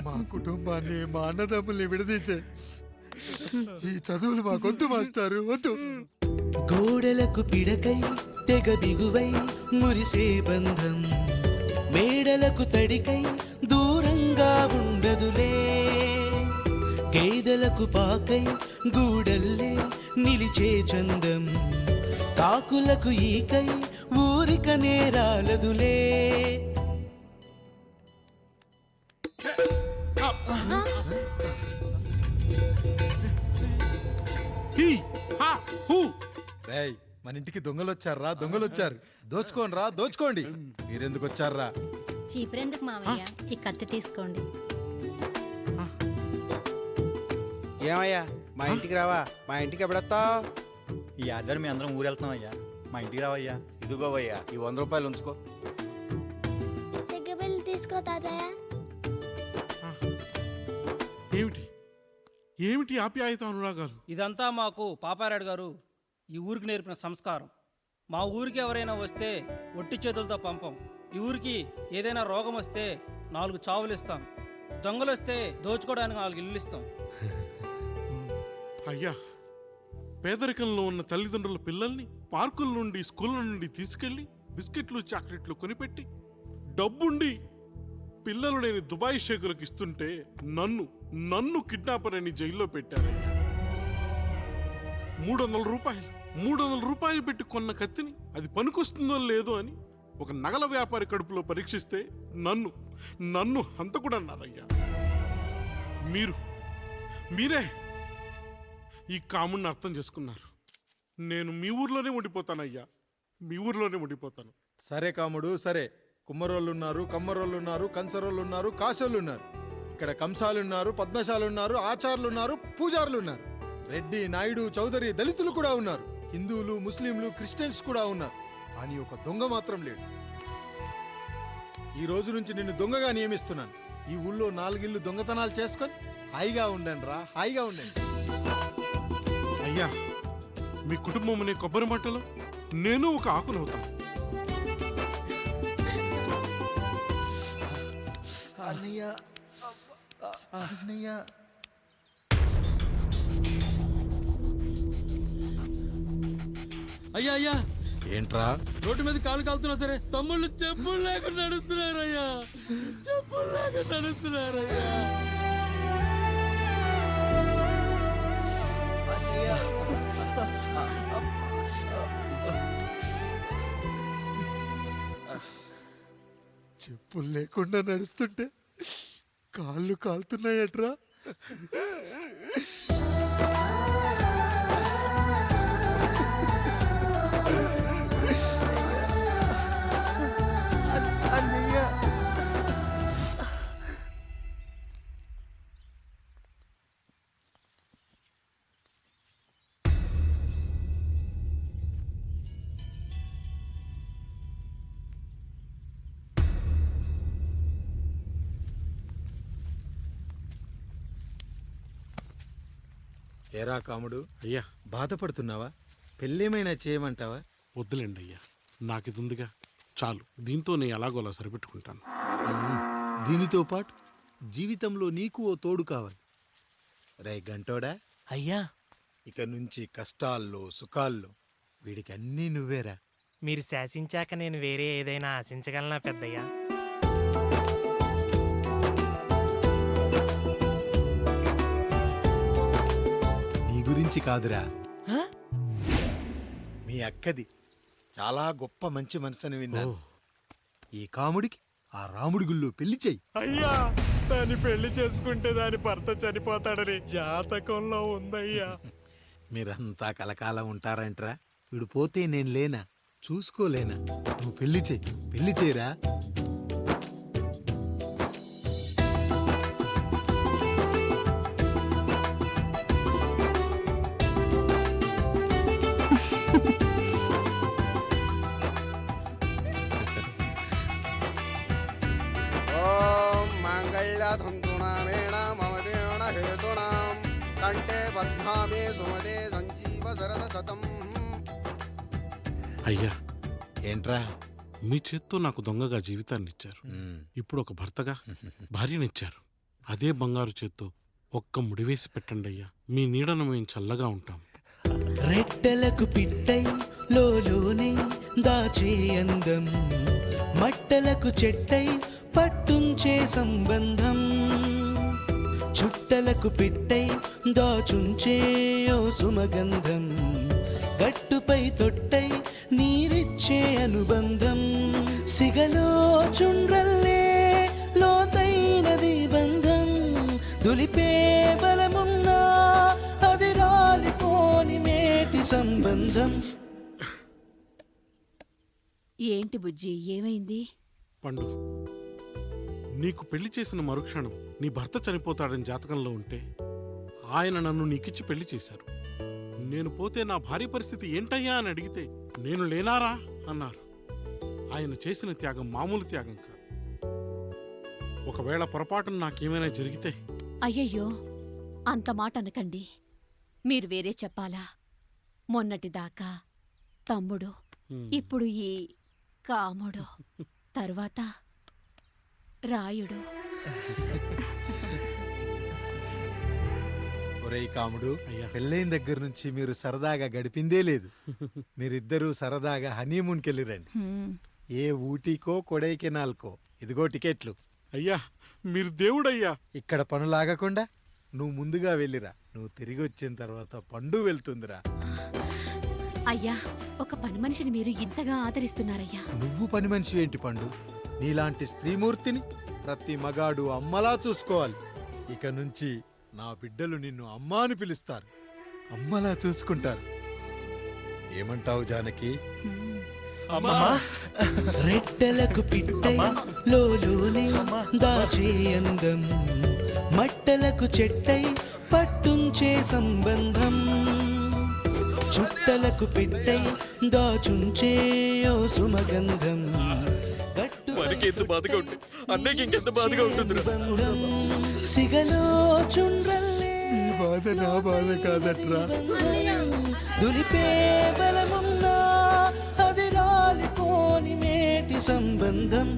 మా కుటుంబాన్ని, మా అన్నదమ్ముల్ని విడదీసే ఈ చదువులు మాకొద్దు మాస్టారు, వద్దు. గోడలకు పిడకై తెగ బిగువై మురిసే బంధం మేడలకు తడికై దూరంగా ఉండదులే కేదలకు పాకై గూడల్లే నిలిచే చందం కాకులకు ఈకై ఊరిక నేరాలదులే. రేయ్, మన ఇంటికి దొంగలొచ్చారా? దొంగలొచ్చారు. దోచుకోండి, దోచుకోండి. మీరెందుకు వచ్చారా? చీపురెందుకు మావయ్య, ఈ కత్తి తీసుకోండి. ఏమయ్యా మా ఇంటికి రావా? మా ఇంటికి ఎప్పుడొస్తావు? ఈ ఆదివారం మీ అందరం ఊరెళ్తున్నాం అయ్యా, మా ఇంటికి రావయ్యా. ఇదిగోవయ్యా ఈ 100 రూపాయలు ఉంచుకో. సిగ్గబిల్లి తీసుకో తాతయ్య. ఏమిటి ఏమిటి ఆప్యాయత అనురాగాలు? ఇదంతా మాకు పాపారాయుడు గారు ఈ ఊరికి నేర్పిన సంస్కారం. మా ఊరికి ఎవరైనా వస్తే ఒట్టి చేతులతో పంపం. ఈ ఊరికి ఏదైనా రోగం వస్తే 4 చావులు ఇస్తాం. దొంగలు వస్తే దోచుకోవడానికి 4 ఇల్లు ఇస్తాం. అయ్యా, పేదరికంలో ఉన్న తల్లిదండ్రుల పిల్లల్ని పార్కుల నుండి స్కూళ్ళ నుండి తీసుకెళ్లి బిస్కెట్లు చాక్లెట్లు కొనిపెట్టి డబ్బుండి పిల్లలు లేని దుబాయ్ షేకులకు ఇస్తుంటే నన్ను కిడ్నాపర్ అని జైల్లో పెట్టారయ్యా. 300 రూపాయలు పెట్టి కొన్న కత్తిని అది పనికొస్తుందో లేదో అని ఒక నగల వ్యాపారి కడుపులో పరీక్షిస్తే నన్ను హంతకుడన్నారయ్యా. మీరే ఈ కాముడిని అర్థం చేసుకున్నారు. నేను మీ ఊర్లోనే ఉండిపోతానయ్యా, మీ ఊర్లోనే ఉండిపోతాను. సరే కాముడు, సరే. కుమ్మరోళ్ళున్నారు, కమ్మరోళ్ళున్నారు, కంచరోళ్ళున్నారు, కాశోళ్ళున్నారు. ఇక్కడ కంసాలున్నారు, పద్మశాలున్నారు, ఆచార్యులున్నారు, పూజారులున్నారు. రెడ్డి, నాయుడు, చౌదరి, దళితులు కూడా ఉన్నారు. హిందువులు, ముస్లింలు, క్రిస్టియన్స్ కూడా ఉన్నారు. కానీ ఒక దొంగ మాత్రం లేడు. ఈ రోజు నుంచి నిన్ను దొంగగా నియమిస్తున్నాను. ఈ ఊళ్ళో 4 ఇళ్ళు దొంగతనాలు చేసుకొని హాయిగా ఉండండి రా, హాయిగా ఉండండి. అయ్యా, మీ కుటుంబం అనే కొబ్బరి మంటలో నేను ఒక ఆకునవుతాను. అన్నయ్య, అన్నయ్య. అయ్యా అయ్యా, ఏంట్రా? రోడ్డు మీద కాలు కాలుతున్నా సరే తమ్ముళ్ళు చెప్పులు లేకుండా నడుస్తున్నారయ్యా, చెప్పులు లేకుండా నడుస్తున్నారయ్యా. చెప్పులు లేకుండా నడుస్తుంటే కాళ్ళు కాలుతున్నాయట్రా. ఏరా కాముడు, అయ్యా బాధపడుతున్నావా? పెళ్ళేమైనా చేయమంటావా? వద్దులేండి అయ్యా, నాకిది ఉందిగా చాలు. దీంతో నేను ఎలాగోలా సరిపెట్టుకుంటాను. దీనితో పాటు జీవితంలో నీకు ఓ తోడు కావాలి. రే గంటోడా అయ్యా, ఇక నుంచి కష్టాల్లో సుఖాల్లో వీడికి అన్నీ నువ్వేరా. మీరు శాసించాక నేను వేరే ఏదైనా ఆశించగలనా పెద్దయ్యా? గురించి కాదురా, మీ అక్కది చాలా గొప్ప మంచి మనసుని విన్నాను. ఈ కాముడికి ఆ రాముడి గుళ్ళో పెళ్లి చెయ్యి. అయ్యా, దాన్ని పెళ్లి చేసుకుంటే దాని భర్త చనిపోతాడని జాతకంలో ఉందయ్యా. మీరంతా కలకాలం ఉంటారంట్రా. వీడు పోతే నేను లేనా, చూసుకోలేనా? నువ్వు పెళ్లి చెయ్యి, పెళ్లి చేయరా. అయ్యా, ఏంట్రా? మీ చేత్తో నాకు దొంగగా జీవితాన్ని ఇచ్చారు. ఇప్పుడు ఒక భర్తగా భార్యనిచ్చారు. అదే బంగారు చేత్తో ఒక్క ముడివేసి పెట్టండి అయ్యా. మీ నీడను మేము చల్లగా ఉంటాం. రెట్టలకు పిట్టై లోలోనే దాచే అందం మట్టలకు చెట్టై పట్టుంచే సంబంధం చుట్టలకు పిట్టై దాచుంచే ఓ సుమగంధం గట్టుపై తొట్టై నీరిచ్చే అనుబంధం సిగలో చుండ్రల్లే లోతైనది బంధం దులిపే బలమున్నా అది రాలిపోని మేటి సంబంధం. ఏంటి బుజ్జి, ఏమైంది? పండు, నీకు పెళ్లి చేసిన మరుక్షణం నీ భర్త చనిపోతాడని జాతకంలో ఉంటే ఆయన నన్ను నీకిచ్చి పెళ్లి చేశారు. నేను పోతే నా భార్య పరిస్థితి ఏంటయ్యా అని అడిగితే నేను లేనారా అన్నారు. ఆయన చేసిన త్యాగం మామూలు త్యాగం కాదు. ఒకవేళ పొరపాటున నాకేమైనా జరిగితే? అయ్యయ్యో, అంత మాట అనకండి. మీరు వేరే చెప్పాలా? మొన్నటిదాకా తమ్ముడు, ఇప్పుడు ఈ కాముడు, తరువాత రాయుడు. ఒరేయ్ కాముడు, పెళ్ళైన దగ్గర నుంచి మీరు సరదాగా గడిపిందే లేదు. మీరిద్దరూ సరదాగా హనీమూన్కి రండి. ఏ ఊటీకో కొడైకెనాల్కో. ఇదిగో టికెట్లు. అయ్యా, మీరు దేవుడయ్యా. ఇక్కడ పనులాగకుండా నువ్వు ముందుగా వెళ్ళిరా. నువ్వు తిరిగి వచ్చిన తర్వాత పండు వెళ్తుందిరా. అయ్యా, ఒక పని మనిషిని మీరు ఇంతగా ఆదరిస్తున్నారయ్యా. నువ్వు పని మనిషి ఏంటి పండు? నీలాంటి స్త్రీమూర్తిని ప్రతి మగాడు అమ్మలా చూసుకోవాలి. ఇక నుంచి నా బిడ్డలు నిన్ను అమ్మా అని పిలుస్తారు, అమ్మలా చూసుకుంటారు. ఏమంటావు జానకి? రెట్టలకు పిట్టై లోలోనే దాచే అందం మట్టలకు చెట్టై పట్టుంచే సంబంధం చుట్టలకు పిట్టై దాచుంచే ఓ సుమగంధం ఎంత బాధగా ఉంటుంది, అన్నయ్యకి ఇంకెంత బాధగా ఉంటుంది. సిగలో చుండ్రల్లే ఈ బాధ నా బాధ కాదట్రా. దులిపే బలమున్నా అది రాలిపోని మేటి సంబంధం.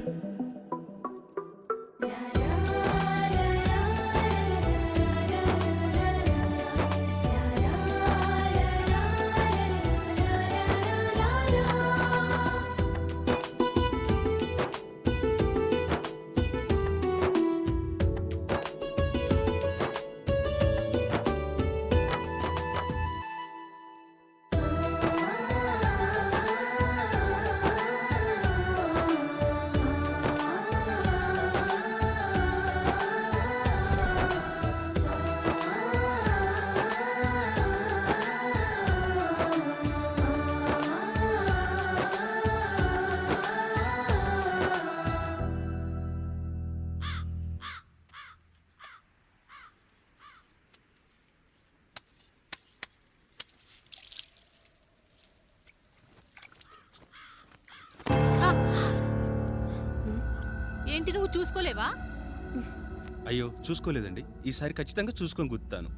ఏంటి, నువ్వు చూసుకోలేవా? అయ్యో, చూసుకోలేదండి. ఈసారి ఖచ్చితంగా చూసుకొని గుర్తాను.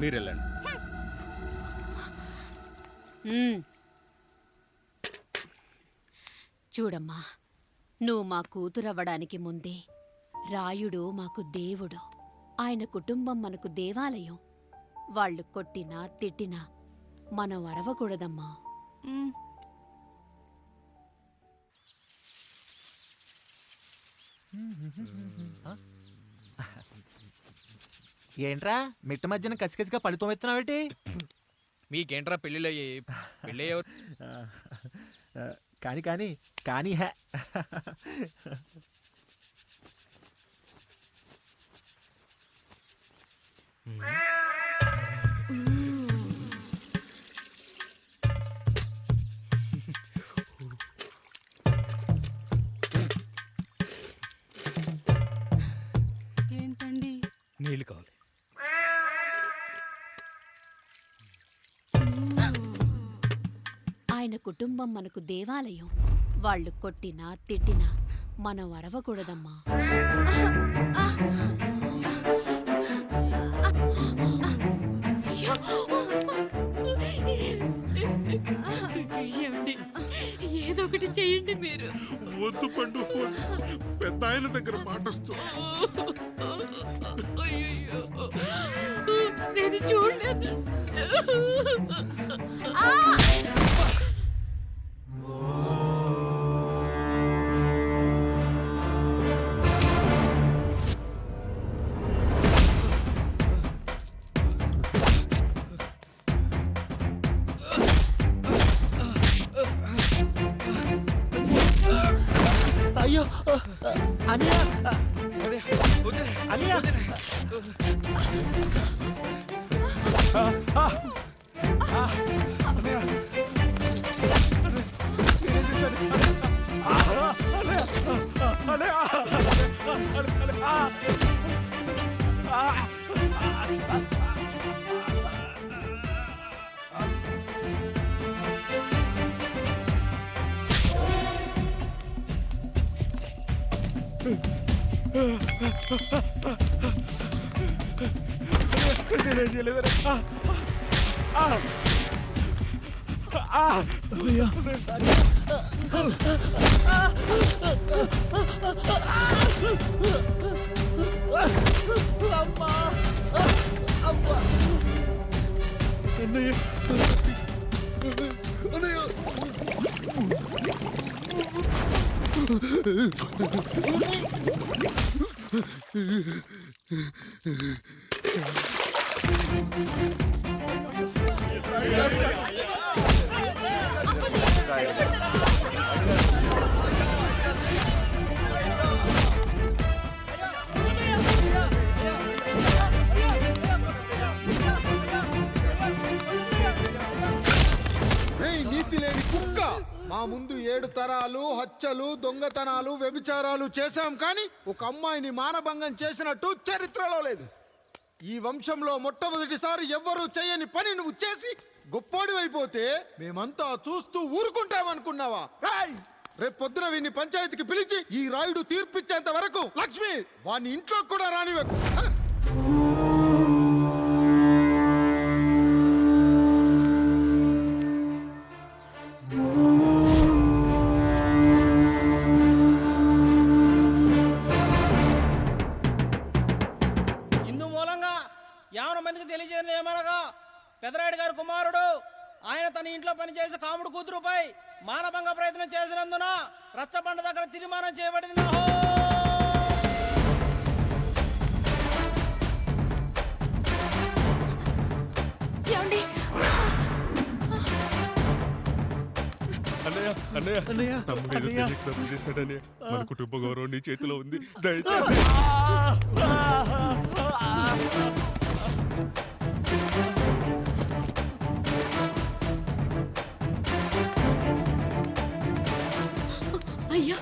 మీరు వెళ్ళండి. చూడమ్మా, నువ్వు మా కూతురవ్వడానికి ముందే రాయుడు మాకు దేవుడు. ఆయన కుటుంబం మనకు దేవాలయం. వాళ్ళు కొట్టినా తిట్టినా మనం అరవకూడదమ్మా. ఏంట్రా మిట్ట మధ్యన కసికసిగా పళ్ళుతో ఎత్తున్నావేటి? మీకేంట్రా పెళ్ళిళ్ళు పెళ్ళి కానీ కానీ కానీ హే ఏంటండి? నీళ్ళు కావాలి. ఆయన కుటుంబం మనకు దేవాలయం. వాళ్ళు కొట్టినా తిట్టినా మనం అరవకూడదమ్మా. ఏదో ఒకటి చెయ్యండి మీరు. వద్దు పండు, పెద్ద ఆయన దగ్గర మాటొస్తూ. నేను చూడలేదు. అయ్యో అన్నయ్య అన్నయ్య నీతి లేని కుక్క, మా ముందు 7 తరాలు హత్యలు దొంగతనాలు వ్యభిచారాలు చేశాం, కానీ ఒక అమ్మాయిని మానభంగం చేసినట్టు చరిత్రలో లేదు. ఈ వంశంలో మొట్టమొదటిసారి ఎవ్వరూ చేయని పని నువ్వు చేసి గొప్పోడివైపోతే మేమంతా చూస్తూ ఊరుకుంటామనుకున్నావా? రేపు పొద్దున వీడిని పంచాయతీకి పిలిచి ఈ రాయుడు తీర్పిచ్చేంత వరకు లక్ష్మి వాడిని ఇంట్లో కూడా రానివ్వకు. తెలియజేయడం ఏమనగా పెదరాయుడు గారి కుమారుడు ఆయన తన ఇంట్లో పనిచేసే కాముడు కూతురుపై మానభంగ ప్రయత్నం చేసినందున రచ్చబండ దగ్గర తీర్మానం చేయబడింది. తప్పు చేశాడన్నయ్య. మన కుటుంబ గౌరవం నీ చేతిలో ఉంది, దయచేసి. అయ్యా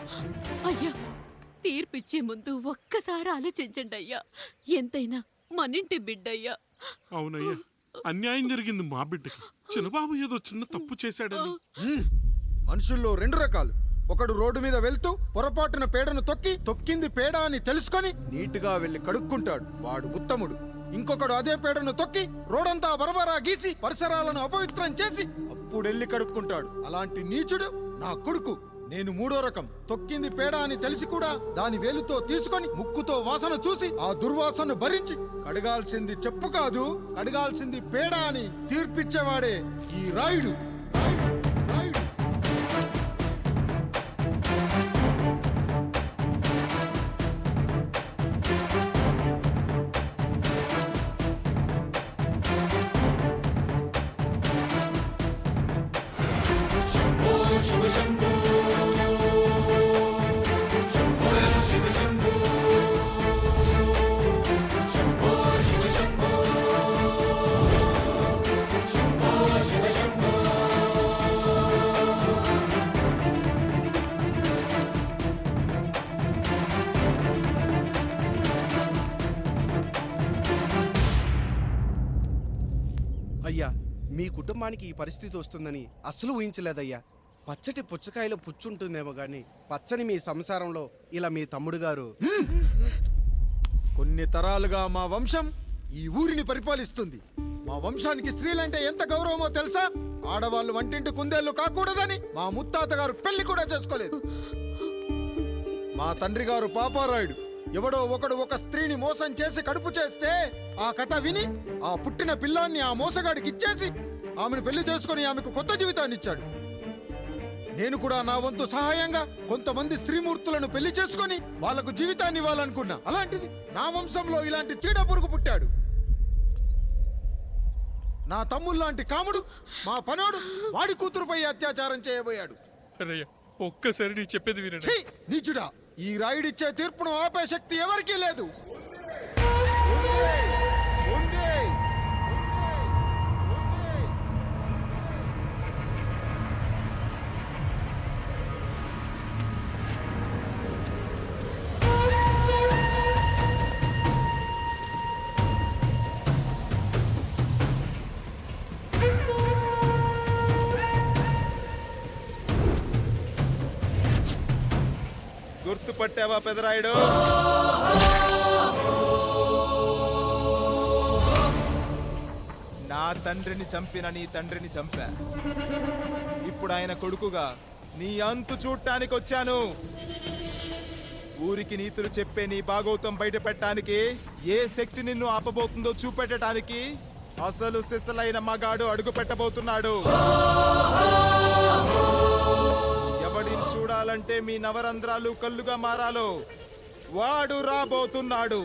అయ్యా, తీర్పిచ్చే ముందు ఒక్కసారి ఆలోచించండి అయ్యా. ఎంతైనా మనింటి బిడ్డయ్యా. అవునయ్యా, అన్యాయం జరిగింది మా బిడ్డకి. చిన్నబాబు ఏదో చిన్న తప్పు చేశాడని. మనుషుల్లో 2 రకాలు. ఒకడు రోడ్డు మీద వెళ్తూ పొరపాటున పేడను తొక్కింది పేడ అని తెలుసుకొని నీట్గా వెళ్లి కడుక్కుంటాడు, వాడు ఉత్తముడు. ఇంకొకడు అదే పేడను తొక్కి రోడంతా బరబరా గీసి పరిసరాలను అపవిత్రం చేసి అప్పుడెళ్ళి కడుక్కుంటాడు. అలాంటి నీచుడు నా కొడుకు. నేను 3వ రకం. తొక్కింది పేడ అని తెలిసి కూడా దాని వేలుతో తీసుకొని ముక్కుతో వాసన చూసి ఆ దుర్వాసన భరించి కడగాల్సింది చెప్పు కాదు, కడగాల్సింది పేడ అని తీర్పిచ్చేవాడే ఈ రాయుడు. అయ్యా, మీ కుటుంబానికి ఈ పరిస్థితి వస్తుందని అసలు ఊహించలేదయ్యా. పచ్చటి పుచ్చకాయలో పుచ్చుంటుందేమో గాని పచ్చని మీ సంసారంలో ఇలా మీ తమ్ముడు గారు. కొన్ని తరాలుగా మా వంశం ఈ ఊరిని పరిపాలిస్తుంది. మా వంశానికి స్త్రీలంటే ఎంత గౌరవమో తెలుసా? ఆడవాళ్ళు వంటింటి కుందేళ్లు కాకూడదని మా ముత్తాత గారు పెళ్లి కూడా చేసుకోలేదు. మా తండ్రి గారు పాపారాయుడు ఎవడో ఒకడు ఒక స్త్రీని మోసం చేసి కడుపు చేస్తే ఆ కథ విని ఆ పుట్టిన పిల్లాన్ని ఆ మోసగాడికి ఇచ్చేసి ఆమెను పెళ్లి చేసుకుని ఆమెకు కొత్త జీవితాన్ని ఇచ్చాడు. నేను కూడా నా వంతు సహాయంగా కొంతమంది స్త్రీమూర్తులను పెళ్లి చేసుకుని వాళ్లకు జీవితాన్ని ఇవ్వాలనుకున్నా. అలాంటిది నా వంశంలో ఇలాంటి చీడ పురుగు పుట్టాడు. నా తమ్ముళ్ళలాంటి కాముడు మా పనోడు వాడి కూతురుపై అత్యాచారం చేయబోయాడు. ఒక్కసారి నీ చెప్పేది వినండి. ఛీ! నీచుడా, ఈ రాయుడిచ్చే తీర్పును ఆపే శక్తి ఎవరికీ లేదు. గుర్తుపట్టావా పెదరాయుడు? నా తండ్రిని చంపిన నీ తండ్రిని చంపా. ఇప్పుడు ఆయన కొడుకుగా నీ అంతు చూడటానికి వచ్చాను. ఊరికి నీతులు చెప్పే నీ భాగవతం బయట పెట్టడానికి, ఏ శక్తి నిన్ను ఆపబోతుందో చూపెట్టడానికి అసలు సిసలైన మగాడు అడుగు పెట్టబోతున్నాడు. ఎవడిని చూడాలంటే మీ నవరంధ్రాలు కళ్ళుగా మారాలో వాడు రాబోతున్నాడు.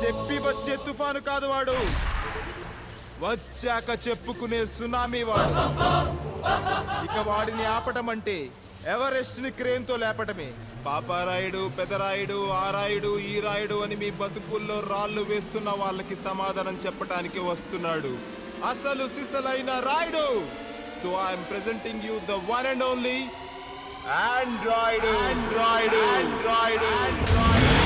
చెప్పి వచ్చే తుఫాను కాదు వాడు, వచ్చాక చెప్పుకునే సునామీ వాడు. ఇక వాడిని ఆపటం అంటే ఎవరెస్ట్ ని క్రేన్ తో లేపటమే. పాపారాయుడు, పెదరాయుడు, ఆ రాయుడు, ఈ రాయుడు అని మీ బతుకుల్లో రాళ్ళు వేస్తున్న వాళ్ళకి సమాధానం చెప్పడానికి వస్తున్నాడు అసలు సిసలైన Rayudu. So I'm presenting you the one and only Android. Android, Android, Android.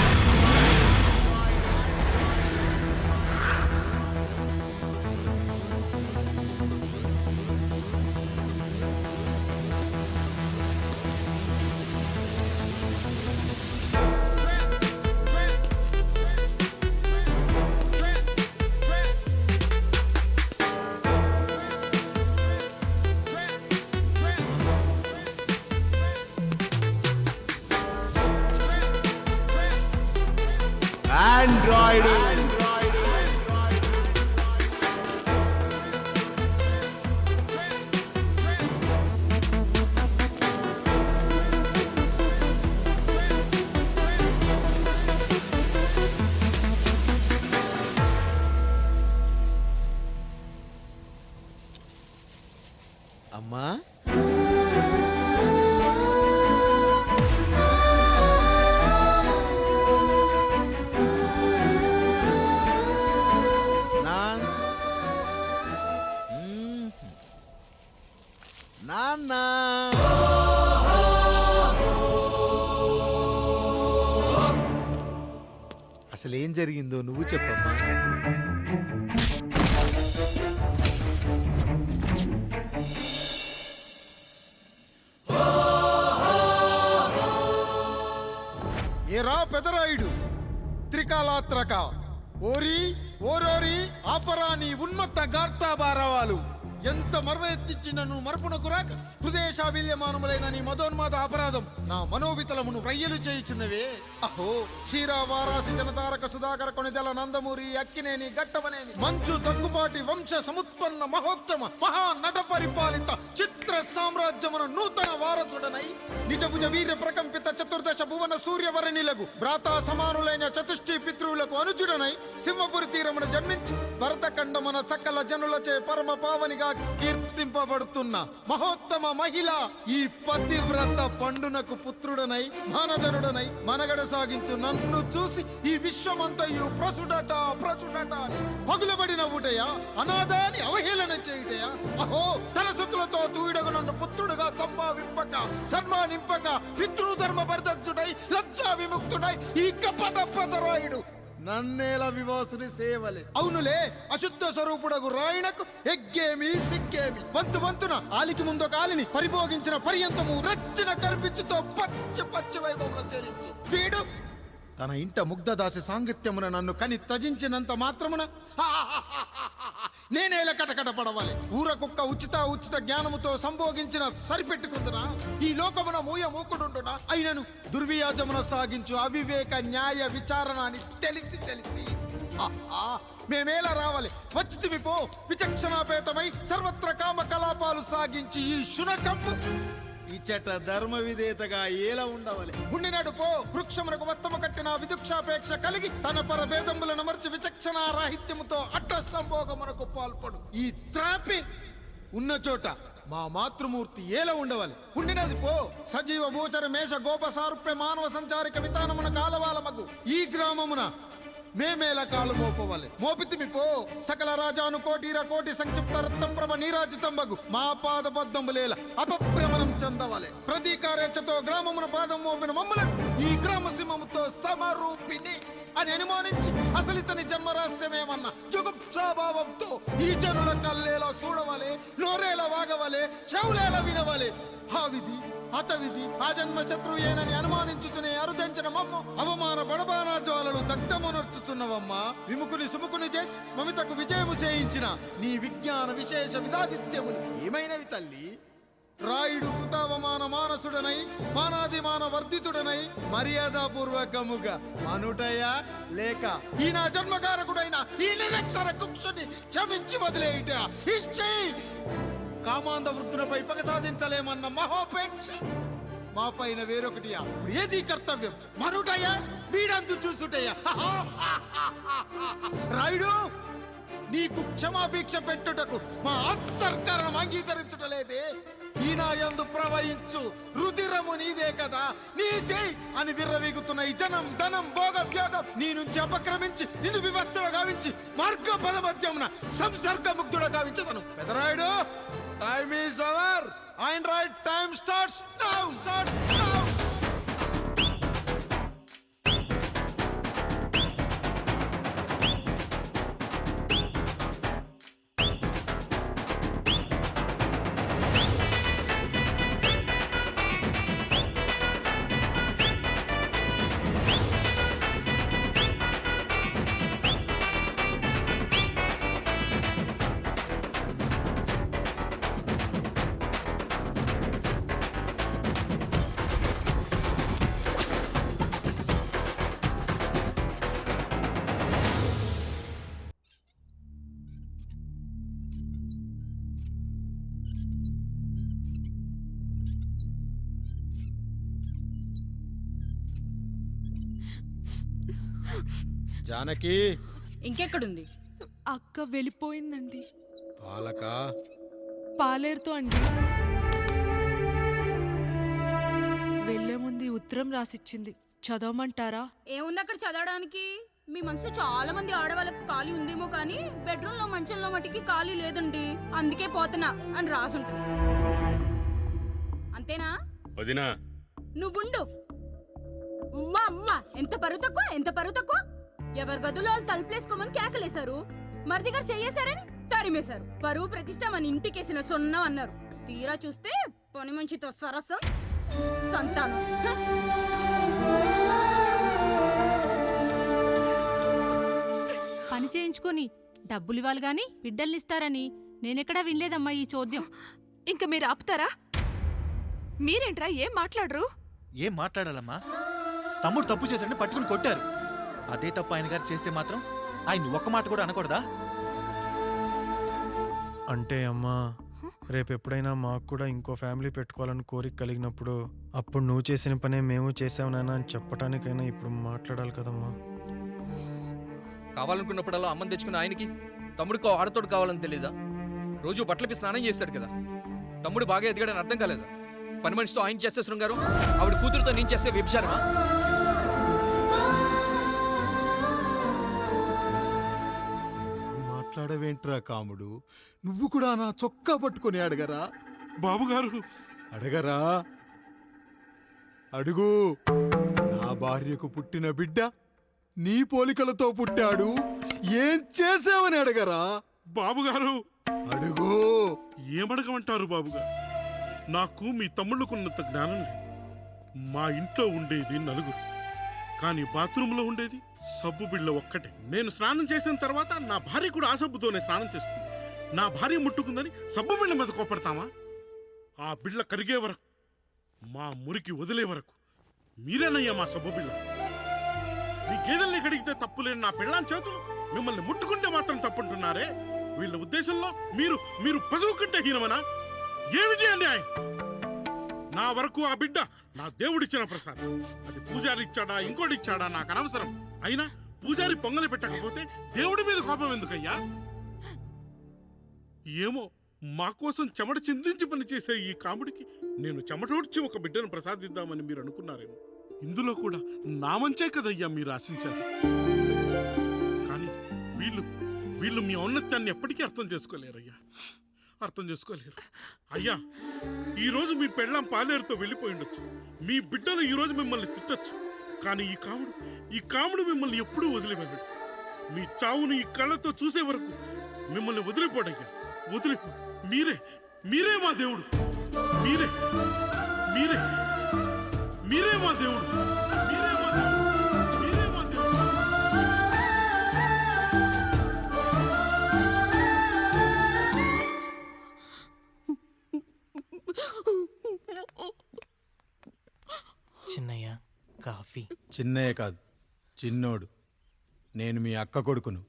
Android. అమ్మా, నాన్న, అసలేం జరిగిందో నువ్వు చెప్పమ్మా. ఏరా పెదరాయుడు, త్రికాలాత్రక, ఓరి ఓరోరి ఆపరా నీ ఉన్మత్త గార్తాబారవాలు. ఎంత మర్వెత్తించినను మరపునకు రాక హృదయశావిల్యమానములైన నీ మదోన్మాద అపరాధం నా మనోవితలమును రయ్యలు చేయుచున్నవే. అహో క్షీరావారాసి జనతారక సుధాకర కొనిదెల నందమూరి అక్కినేని గట్టవనేని మంచు దగ్గుపాటి వంశ సముత్పన్న మహోత్తమ మహా నట పరిపాలిత చిత్ర సామ్రాజ్యమున నూతన వారసుడనై నిజభుజ వీర్య ప్రకంపిత చతుర్దశ భువన సూర్యవరణిలకు భ్రాతా సమానులైన చతుష్టి పితృవులకు అనుజుడనై సింహపురి తీరమున జన్మించి భరతఖండమున సకల జనులచే పరమ పావనిగా కీర్తింపబడుతున్న మహోత్తమ మహిళ ఈ పతివ్రత పండునకు పుత్రుడనై మానధనుడనై మనగడ సాగించు నన్ను చూసి ఈ విశ్వమంతయు ప్రసుడట ప్రసుడట అని పగులబడి నవ్వుటయా, అనాథాన్ని అవహేళన చేయుటయా. అహో తన సుతులతో తూయిడగు నన్ను పుత్రుడుగా సంభావింపక సన్మానింపక పితృధర్మ పరిదక్షుడై లజ్జా విముక్తుడై ఈ కపట పెదరాయుడు నన్నేల వివాసుని సేవలే. అవునులే, అశుద్ధ స్వరూపుడగు రాయణకు ఎగ్గేమి సిగ్గేమి. వంతు వంతున ఆలికి ముందు కాలిని పరిభోగించిన పర్యంతము రచ్చిన కర్పిచ్చుతో పచ్చి పచ్చి వైభవంలో తేలించు వీడు తన ఇంట ముగ్ధదాసి సాంగత్యమున నన్ను కని త్యజించినంత మాత్రమున నేనేల కటకట పడవాలి. ఊర కుక్క ఉచిత జ్ఞానముతో సంభోగించిన సరిపెట్టుకుందునా ఈ లోకమున మూయ మూకుడుండునా. అయినను దుర్వ్యాజమున సాగించు అవివేక న్యాయ విచారణ అని తెలిసి మేమేలా రావాలి. వచ్చితివి పో విచక్షణాపేతమై సర్వత్ర కామ కలాపాలు సాగించి ఈ శునకమ్ము ఇచ్చట ధర్మ విధేతగా ఏలా ఉండవాలి. ఉండినాడు పో వృక్షమునకు వస్తము కట్టిన విదుక్షాపేక్ష కలిగి తన పరభేదములను మర్చి విచక్షణ రాహిత్యముతో అట్ట సంభోగమునకు పాల్పడు. ఈ త్రాపి ఉన్న చోట మా మాతృమూర్తి ఏల ఉండవాలి. ఉండినది పో. సజీవ భూచర మేష గోప సారూప్య మానవ సంచారిక విధానమున కాలవాలమగు ఈ గ్రామమున మేమేల కాలు మోపవాలి. మోపితిమి పో. సకల రాజాను కోటిర కోటి సంక్షిప్త రత్నప్రభ నీరాజితంబగు మా పాద బద్ధంబులేల అపభ్రమణం చెందవాలి. ప్రతీకారేచ్ఛతో గ్రామమున పాదం మోపిన మమ్మలను ఈ గ్రామ సింహముతో సమరూపిణి అని అనుమానించి అసలితని జన్మరహస్యమేమన్నా జుగుప్సాభావంతో ఈ జనుల కల్లేలా చూడవాలి, నోరేలా వాగవాలి, చెవులేలా వినవాలి. ఆ విధి హతవిధి ఆ జన్మ శత్రువు ఏనని అనుమానించుచునే అరుదించిన మమ్మ అవమాన బడబానా జ్వాలలు దగ్ధమునర్చుచున్నవమ్మా. విముకుని సుముకుని చేసి మమితకు విజయము చేయించిన నీ విజ్ఞాన విశేష విధాదిత్యములు ఏమైనవి తల్లి? రాయుడు కృతావమాన మానసుడనై మానాదిమాన వర్ధితుడనై మర్యాదపూర్వకముగా మనుటయ లేక ఈ నా జన్మకారకుడైన ఈ నిరక్షర కుక్షుని క్షమించి వదిలేయుట ఇచ్చి కామాంధ వృద్ధులపై పగ సాధించలేమన్న మహోపేక్ష మా పైన వేరొకటియా? ఏది కర్తవ్యం? మనుటయ్యా వీడందు చూసుటయ్యా? రాయుడు నీకు క్షమాభిక్ష పెట్టుటకు మా అంతర్కరణం అంగీకరించుటలేదే. ఈనాయందు ప్రవహించు రుధిరము నీదే కదా, నీదే అని విర్రవీగుతున్న ఈ జనం ధనం భోగభ్యోగం నీ నుంచి అపక్రమించి నిన్ను వివస్థలో గావించి మార్గ పదమధ్యమున సంసర్గముగ్ధుడ గావించదను. Pedarayudu time is over and right time starts now. Janaki ఇంకెక్కడుంది? అక్క వెళ్ళిపోయిందండి. పాలక పాలేరుతో అండి. వెళ్లే ముందు ఉత్తరం రాసిచ్చింది, చదవమంటారా? ఏముంది అక్కడ చదవడానికి? మీ మనసులో చాలా మంది ఆడవాళ్ళకు ఖాళీ ఉందేమో కానీ బెడ్రూమ్ లో మంచంలో మటుకి ఖాళీ లేదండి, అందుకే పోతున్నా అని రాసుంటది. అంతేనా వదినా? నువ్వుండు. ఉమ్మా అమ్మా, ఎంత పరువు తక్కువ, ఎంత పరువు తక్కువ. ఎవరి గదులో వాళ్ళు తలుపులేసుకోమని కేకలేశారు, మరిది గారు చెయ్యేశారని తరిమేశారు. పరువు ప్రతిష్ట మన ఇంటికేసిన సొన్నం అన్నారు. తీరా చూస్తే పని మంచితో సరసం సంతానం. పని చేయించుకొని డబ్బులు ఇవ్వాలి గాని బిడ్డల్నిస్తారని నేనెక్కడా వినలేదమ్మా ఈ చోద్యం. ఇంక మీరు ఆపుతారా? మీరేంట్రా ఏం మాట్లాడరు? ఏం మాట్లాడాలమ్మా? తమ్ముడు తప్పు చేశాడని పట్టుకుని కొట్టారు. అదే తప్పు ఆయన గారు చేస్తే మాత్రం ఆయన ఒక్క మాట కూడా అనకూడదా? అంటే అమ్మా, రేపెప్పుడైనా మాకు కూడా ఇంకో ఫ్యామిలీ పెట్టుకోవాలని కోరిక కలిగినప్పుడు అప్పుడు నువ్వు చేసిన పనే మేము చేసావు నాన్న అని చెప్పటానికైనా ఇప్పుడు మాట్లాడాలి కదమ్మా. కావాలనుకున్నప్పుడల్లా అమ్మని తెచ్చుకున్న ఆయనకి తమ్ముడికి ఆడతోడు కావాలని తెలీదా? రోజు బట్టలపి స్నానం చేస్తాడు కదా. తమ్ముడు బాగా ఎదిగాడని అర్థం కాలేదా? పని మనిషితో ఆయన చేస్తే శృంగారం, ఆవిడ కూతురుతో నేను చేస్తే వ్యభిచారమా? మాట్లాడవేంట్రా కాముడు? నువ్వు కూడా నా చొక్కా పట్టుకొని అడగరా? బాబుగారు అడగరా? అడుగు. నా భార్యకు పుట్టిన బిడ్డ నీ పోలికలతో పుట్టాడు, ఏం చేసావని అడగరా? బాబుగారు అడుగు. ఏమడగమంటారు బాబుగారు? నాకు మీ తమ్ముళ్ళకున్నంత జ్ఞానం లేదు. మా ఇంట్లో ఉండేది నలుగురు, కానీ బాత్రూంలో ఉండేది సబ్బు బిళ్ళ ఒక్కటే. నేను స్నానం చేసిన తర్వాత నా భార్య కూడా ఆ సబ్బుతోనే స్నానం చేస్తుంది. నా భార్య ముట్టుకుందని సబ్బు బిళ్ళ మీద కోపడతామా? ఆ బిళ్ళ కరిగే వరకు, మా మురికి వదిలే వరకు మీరేనయ్యా మా సబ్బు బిళ్ళ. మీ గేదెల్ని కడిగితే తప్పులేని నా పిల్లాని చేతులు మిమ్మల్ని ముట్టుకుంటే మాత్రం తప్పుంటున్నారే. వీళ్ళ ఉద్దేశంలో మీరు పశువు కంటే హీనమనా? ఏమిటి అన్యాయం? నా వరకు ఆ బిడ్డ నా దేవుడిచ్చిన ప్రసాదం. అది పూజారి ఇచ్చాడా ఇంకోటి ఇచ్చాడా నాకు అనవసరం. అయినా పూజారి పొంగలి పెట్టకపోతే దేవుడి మీద కోపం ఎందుకయ్యా? ఏమో మా కోసం చెమట చిందించి పనిచేసే ఈ కాముడికి నేను చెమటోడ్చి ఒక బిడ్డను ప్రసాదిద్దామని మీరు అనుకున్నారేమో. ఇందులో కూడా నా మంచే కదయ్యా మీరు ఆశించారు. కానీ వీళ్ళు మీ ఔన్నత్యాన్ని ఎప్పటికీ అర్థం చేసుకోలేరయ్యా, అర్థం చేసుకోలేరు. అయ్యా, ఈరోజు మీ పెళ్ళాం పాలేరుతో వెళ్ళిపోయి ఉండొచ్చు, మీ బిడ్డలు ఈరోజు మిమ్మల్ని తిట్టచ్చు. కానీ ఈ కాముడు మిమ్మల్ని ఎప్పుడూ వదిలిపెట్టడు. మీ చావును ఈ కళ్ళతో చూసే వరకు మిమ్మల్ని వదిలిపోడయ్యా, వదిలిపో. మీరే మా దేవుడు, మీరే మీరే మీరే మా దేవుడు, మీరే మా దేవుడు, మీరే మా దేవుడు. చిన్నయ్య కాఫీ. చిన్నయ్య కాదు, చిన్నోడు. నేను మీ అక్క కొడుకును.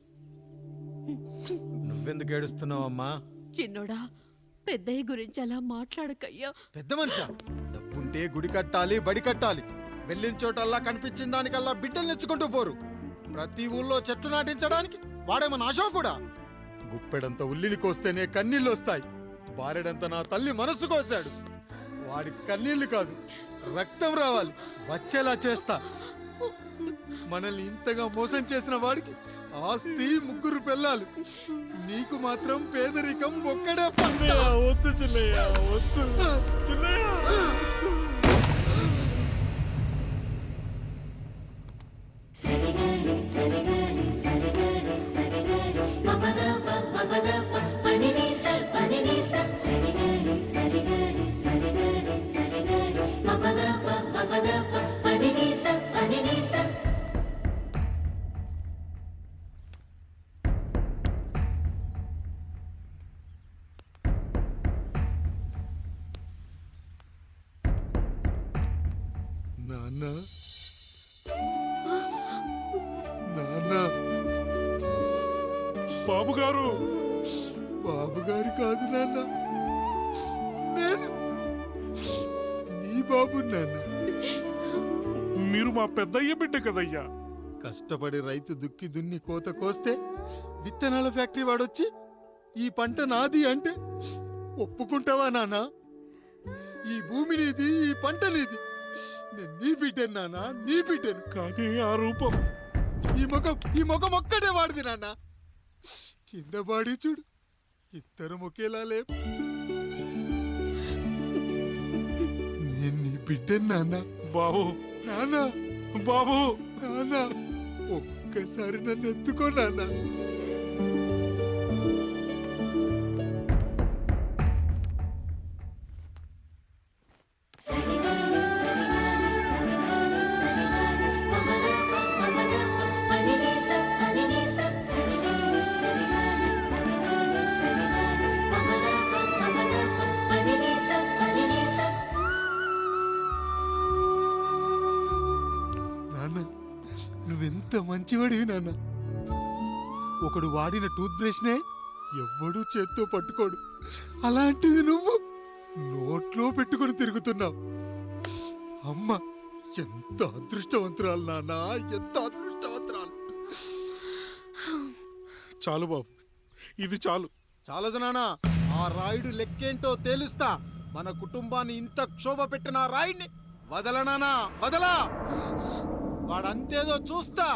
నువ్వెందుకు ఏడుస్తున్నావమ్మా? చిన్నోడా, పెద్దయ్య గురించి అలా మాట్లాడకయ్యా. పెద్ద మనిషా, డబ్బుంటే గుడి కట్టాలి, బడి కట్టాలి. వెళ్ళిన చోటల్లా కనిపించిన దానికల్లా బిడ్డలు నెచ్చుకుంటూ పోరు. ప్రతి ఊళ్ళో చెట్లు నాటించడానికి వాడేమో నాశం కూడా. గుప్పెడంత ఉల్లిని కోస్తేనే కన్నీళ్ళు వస్తాయి. బారెడంత నా తల్లి మనసు కోసాడు. వాడి కన్నీళ్లు కాదు, రక్తం రావాలి, వచ్చేలా చేస్తా. మనల్ని ఇంతగా మోసం చేసిన వాడికి ఆస్తి 3 పిల్లలు, నీకు మాత్రం పేదరికం ఒక్కడే పంట. వద్దు చిన్నయ్య, వద్దు చిన్నయ్య. నాన్న, నాన్న, బాబుగారు. బాబుగారు కాదు నాన్న, నేను నీ బాబు నాన్న. మీరు మా పెద్దయ్య బిడ్డ కదయ్యా. కష్టపడి రైతు దుక్కి దున్ని కోత కోస్తే విత్తనాల ఫ్యాక్టరీ వాడొచ్చి ఈ పంట నాది అంటే ఒప్పుకుంటావా నాన్న? ఈ భూమి నీది, ఈ పంట నీది. నేను నీ బిడ్డను నాన్న, నీ బిడ్డను. కానీ ఆ రూపం, ఈ ముఖం ఒక్కడే వాడిది నాన్న. కింద బాడీ చూడు, ఇద్దరు ఒకేలా లేవు. నేను నీ బిడ్డను నాన్న. బాబు, నాన్న, బాబు, నాన్న, ఒక్కసారి నన్ను ఎత్తుకో నాన్న. నువ్వెంత మంచివాడివి నాన్న. ఒకడు వాడిన టూత్ బ్రష్నే ఎవ్వడూ చేత్తో పట్టుకోడు. అలాంటిది నువ్వు నోట్లో పెట్టుకొని తిరుగుతున్నావు. అమ్మ ఎంత అదృష్టవంతురాలు నాన్న, ఎంత అదృష్టవంతురాలు. చాలు బాబు, ఇది చాలు. చాలదు నాన్న, ఆ రాయుడు లెక్కేంటో తేలుస్తా. మన కుటుంబాన్ని ఇంత క్షోభ పెట్టిన ఆ రాయుడిని వదలనానా, వదలా. వాడంతేదో చూస్తా.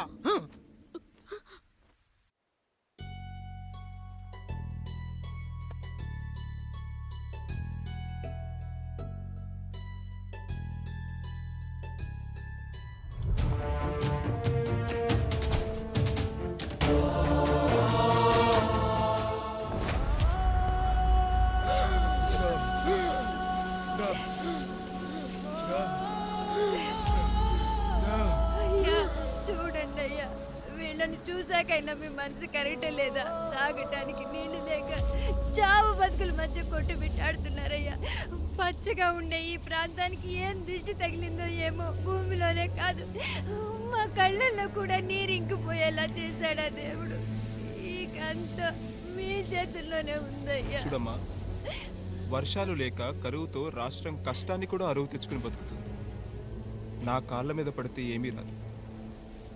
చూడండి అయ్యా, వీళ్ళని చూసాకైనా మీ మనసు కరెక్ట్ లేదా? తాగటానికి నీళ్లు లేక చావు బతుకుల మధ్య కొట్టు బిట్టాడుతున్నారయ్యా. పచ్చగా ఉండే ఈ ప్రాంతానికి ఏం దిష్టి తగిలిందో ఏమో. భూమిలోనే కాదు, మా కళ్ళల్లో కూడా నీరు ఇంకిపోయేలా చేశాడా దేవుడు. ఇకంతా మీ చేతుల్లోనే ఉందయ్యా. చూడమ్మా, వర్షాలు లేక కరువుతో రాష్ట్రం కష్టాన్ని కూడా అరువు తెచ్చుకుని బతుకుతుంది. నా కాళ్ళ మీద పడితే ఏమీ రాదు,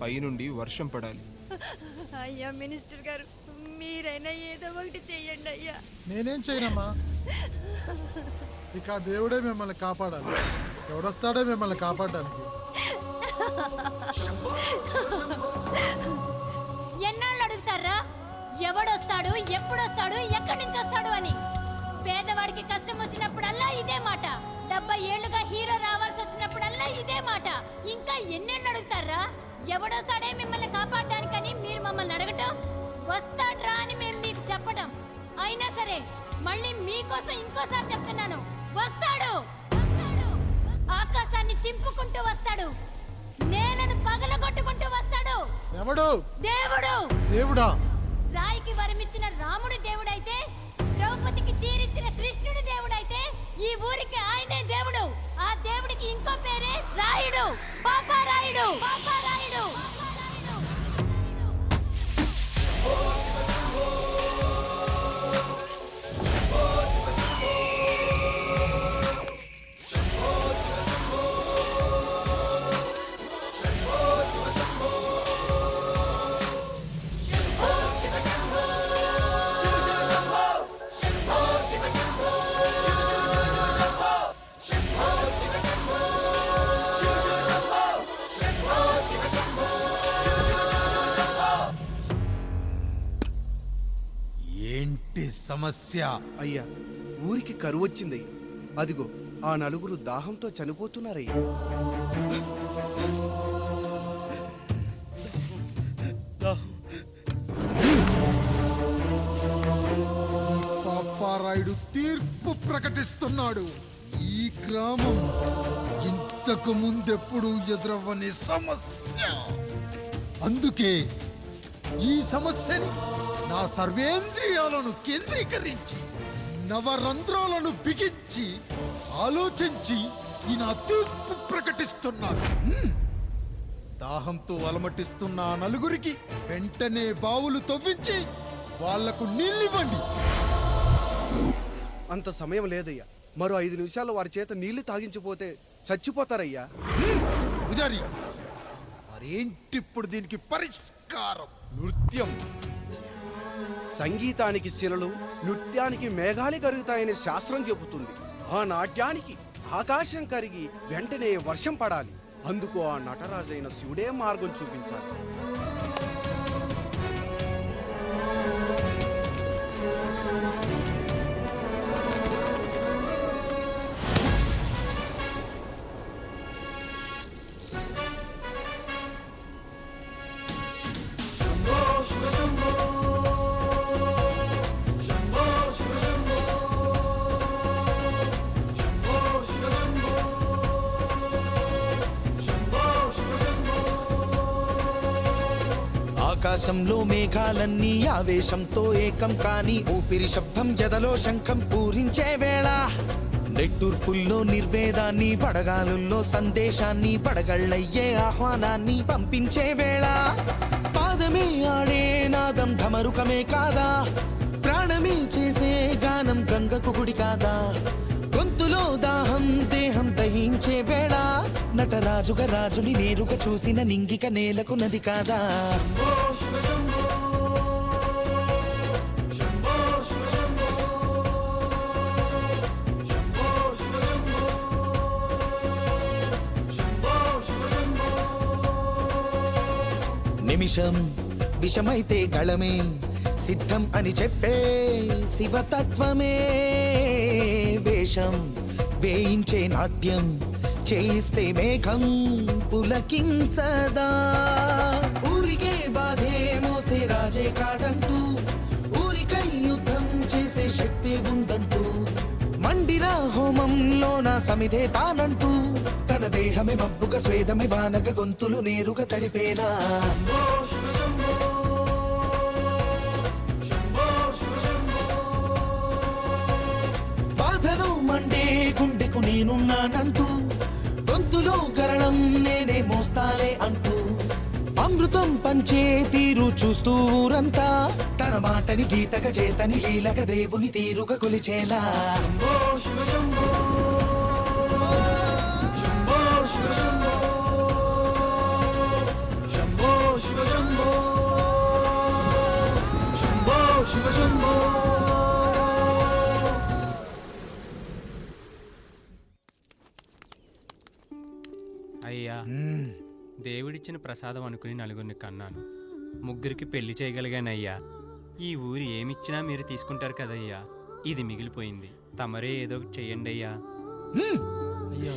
పైనుండి వర్షం పడాలి. అయ్యా మినిస్టర్ గారు, మీరైనా ఏదో ఒకటి చెయ్యండి అయ్యా. నేనేం చేయనమ్మా, ఇక ఆ దేవుడే మిమ్మల్ని కాపాడాలి. ఎవడొస్తాడే మిమ్మల్ని కాపాడడానికి? ఎన్నాళ్ళు అడుగుతారా ఎవడొస్తాడు, ఎప్పుడొస్తాడు, ఎక్కడి నుంచి వస్తాడు అని? పేదవాడికి కష్టం వచ్చినప్పుడల్లా ఇదే మాట. 70 ఏళ్లుగా హీరో రావాల్సి వచ్చినప్పుడల్లా ఇదే మాట. ఇంకా ఎన్నేళ్ళు అడుగుతారా? ఎవడొస్తాడే మిమ్మల్ని కాపాడడానికని మీరు మమ్మల్ని అడగటం, వస్తాడ్రా అని మేము మీకు చెప్పడం. అయినా సరే మళ్ళీ మీకోసం ఇంకోసారి చెప్తున్నాను, వస్తాడు. ఆకాశాన్ని చింపుకుంటూ వస్తాడు, నేలను పగలగొట్టుకుంటూ వస్తాడు. ఎవడు? దేవుడు. దేవుడా? రాయికి వరమిచ్చిన రాముడి దేవుడైతే, ద్రౌపదికి చీరిచ్చిన కృష్ణుడి దేవుడైతే, ఈ ఊరికి ఆయనే దేవుడు. ఆ దేవుడికి ఇంకో పేరే రాయుడు, పాపారాయుడు. పాపారాయుడు. ఏంటి సమస్య? అయ్యా, ఊరికి కరువు వచ్చిందయ్యా. అదిగో ఆ నలుగురు దాహంతో చనిపోతున్నారయ్యా. పాపారాయుడు తీర్పు ప్రకటిస్తున్నాడు. ఈ గ్రామం ఇంతకు ముందెప్పుడు ఎదురవ్వని సమస్య. అందుకే ఈ సమస్యని నా సర్వేంద్రియాలను కేంద్రీకరించి, నవరంధ్రాలను బిగించి ఆలోచించి ఈ నా తీర్పు ప్రకటిస్తున్నాను. దాహంతో అలమటిస్తున్న ఆ నలుగురికి వెంటనే బావులు తవ్వించి వాళ్లకు నీళ్ళివ్వండి. అంత సమయం లేదయ్యా. మరో 5 నిమిషాలు వారి చేత నీళ్లు తాగించిపోతే చచ్చిపోతారయ్యా. పూజారి, మరేంటిప్పుడు దీనికి పరిష్కారం? నృత్యం. సంగీతానికి శిలలు, నృత్యానికి మేఘాలు కరుగుతాయని శాస్త్రం చెబుతుంది. ఆ నాట్యానికి ఆకాశం కరిగి వెంటనే వర్షం పడాలి. అందుకు ఆ నటరాజైన శివుడే మార్గం చూపించాలి. ఆకాశంలో మేఘాలన్నీ ఆవేశంతో ఏకం కాని ఊపిరి శబ్దం ఎదలో శంఖం పూరించే వేళ, నెట్టూర్పుల్లో నిర్వేదాన్ని, పడగాలుల్లో సందేశాన్ని, పడగళ్ళయ్యే ఆహ్వానాన్ని పంపించే వేళ, పాదమే ఆడే నాదం ధమరుకమే కాదా, ప్రాణమే చేసే గానం గంగకు గుడి కాదా, గొంతులో దాహం దేహం దహించే వేళ, నటరాజుగా రాజుని నేరుగా చూసిన నింగిక నేలకు నది కాదా. నిమిషం విషమైతే గళమే సిద్ధం అని చెప్పే శివతత్వమే, వేషం వేయించే నాట్యం చేయిస్తే మేఘం పులకించదా, ఊరికే బాధే మోసే రాజే కాడంటూ, ఊరికై యుద్ధం చేసే శక్తి ఉందంటూ, మండిన హోమంలో నా సమిధే తానంటూ, తన దేహమే మబ్బుగా స్వేదమే బానగ గొంతులు నేరుగా తడిపేనా. బాధలో మండే గుండెకు నేనున్నానంటూ, గొంతులో గరళం నేనే మోస్తాలే అంటూ, అమృతం పంచే తీరు చూస్తూ ఊరంతా, తన మాటని గీతగా చేతని లీలగా దేవుని తీరుగా కొలిచేలా. అయ్యా దేవుడిచ్చిన ప్రసాదం అనుకుని నలుగురిని కన్నాను, ముగ్గురికి పెళ్లి చేయగలిగానయ్యా. ఈ ఊరు ఏమిచ్చినా మీరు తీసుకుంటారు కదయ్యా, ఇది మిగిలిపోయింది, తమరే ఏదో ఒకటి చెయ్యండి అయ్యా. అయ్యా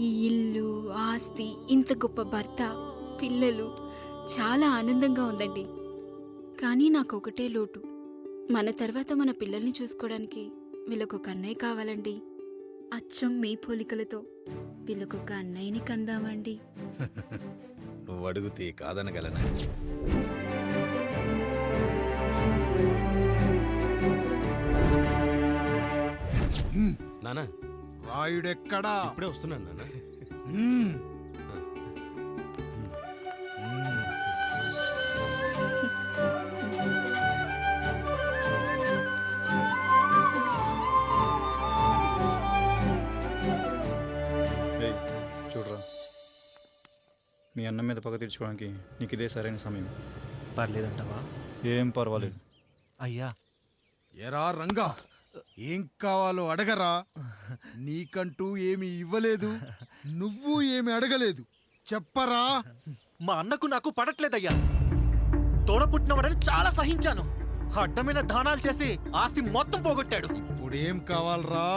ఈ ఇల్లు, ఆస్తి, ఇంత గొప్ప భర్త, పిల్లలు, చాలా ఆనందంగా ఉందండి. కానీ నాకు ఒకటే లోటు, మన తర్వాత మన పిల్లల్ని చూసుకోవడానికి వీళ్ళకొక అన్నయ్య కావాలండి. అచ్చం మీ పోలికలతో వీళ్ళకొక అన్నయ్యని కందామండి. నువ్వు అడిగితే కాదనగలనా? నానా రాయుడెక్కడా? ఇప్పుడే వస్తున్నాను నాన్న. చూడరా, మీ అన్న మీద పగ తీర్చుకోవడానికి నీకు ఇదే సరైన సమయం. పర్లేదంటావా? ఏం పర్వాలేదు. అయ్యా ఎరా రంగా, ఏం కావాలో అడగరా. నీకంటూ ఏమి ఇవ్వలేదు, నువ్వు ఏమి అడగలేదు, చెప్పరా. మా అన్నకు నాకు పడట్లేదయ్యా. తోడ పుట్టినవాడని చాలా సహించాను, అడ్డమైన దానాలు చేసి ఆస్తి మొత్తం పోగొట్టాడు. ఇప్పుడేం కావాలరా?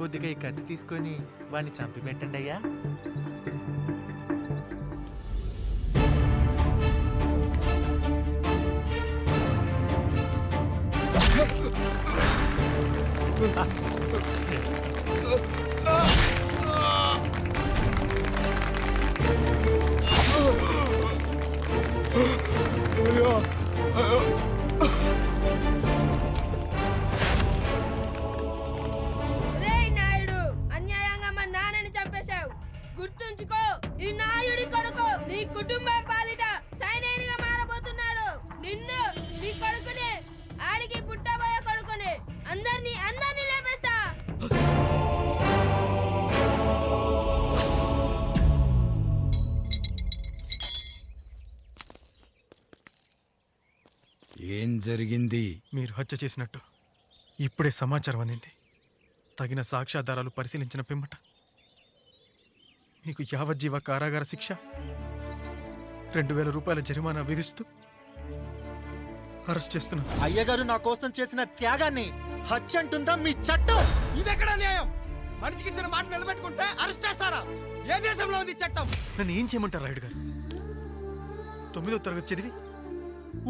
కొద్దిగా ఈ కత్తి తీసుకొని వాడిని చంపి పెట్టండి అయ్యా. నాయుడు, అన్యాయంగా మా నాన్నని చంపేశావు. గుర్తుంచుకో, ఈ నాయుడి కొడుకు నీ కుటుంబం పాలిట సైనికుడిగా మారబోతున్నాడు. నిన్ను, నీ కొడుకుని, ఆడికి పుట్టబోయే కొడుకుని, అందరినీ లేపేస్తా. ఏం జరిగింది? మీరు హత్య చేసినట్టు ఇప్పుడే సమాచారం అందింది. తగిన సాక్ష్యాధారాలు పరిశీలించిన పిమ్మట మీకు యావజ్జీవ కారాగార శిక్ష, 2000 రూపాయల జరిమానా విధిస్తూ అరెస్ట్ చేస్తున్నాను. అయ్యగారు నా కోసం చేసిన త్యాగాన్ని హత్య అంటుందా మీ చట్టం? ఇదెక్కడ న్యాయం? మనిషికి ఇచ్చిన మాట నిలబెట్టుకుంటే అరెస్ట్ చేస్తారా? ఏ దేశంలో ఉంది చట్టం? నన్ను ఏం చేయమంటారు రాయుడు గారు? 9వ తరగతి చదివి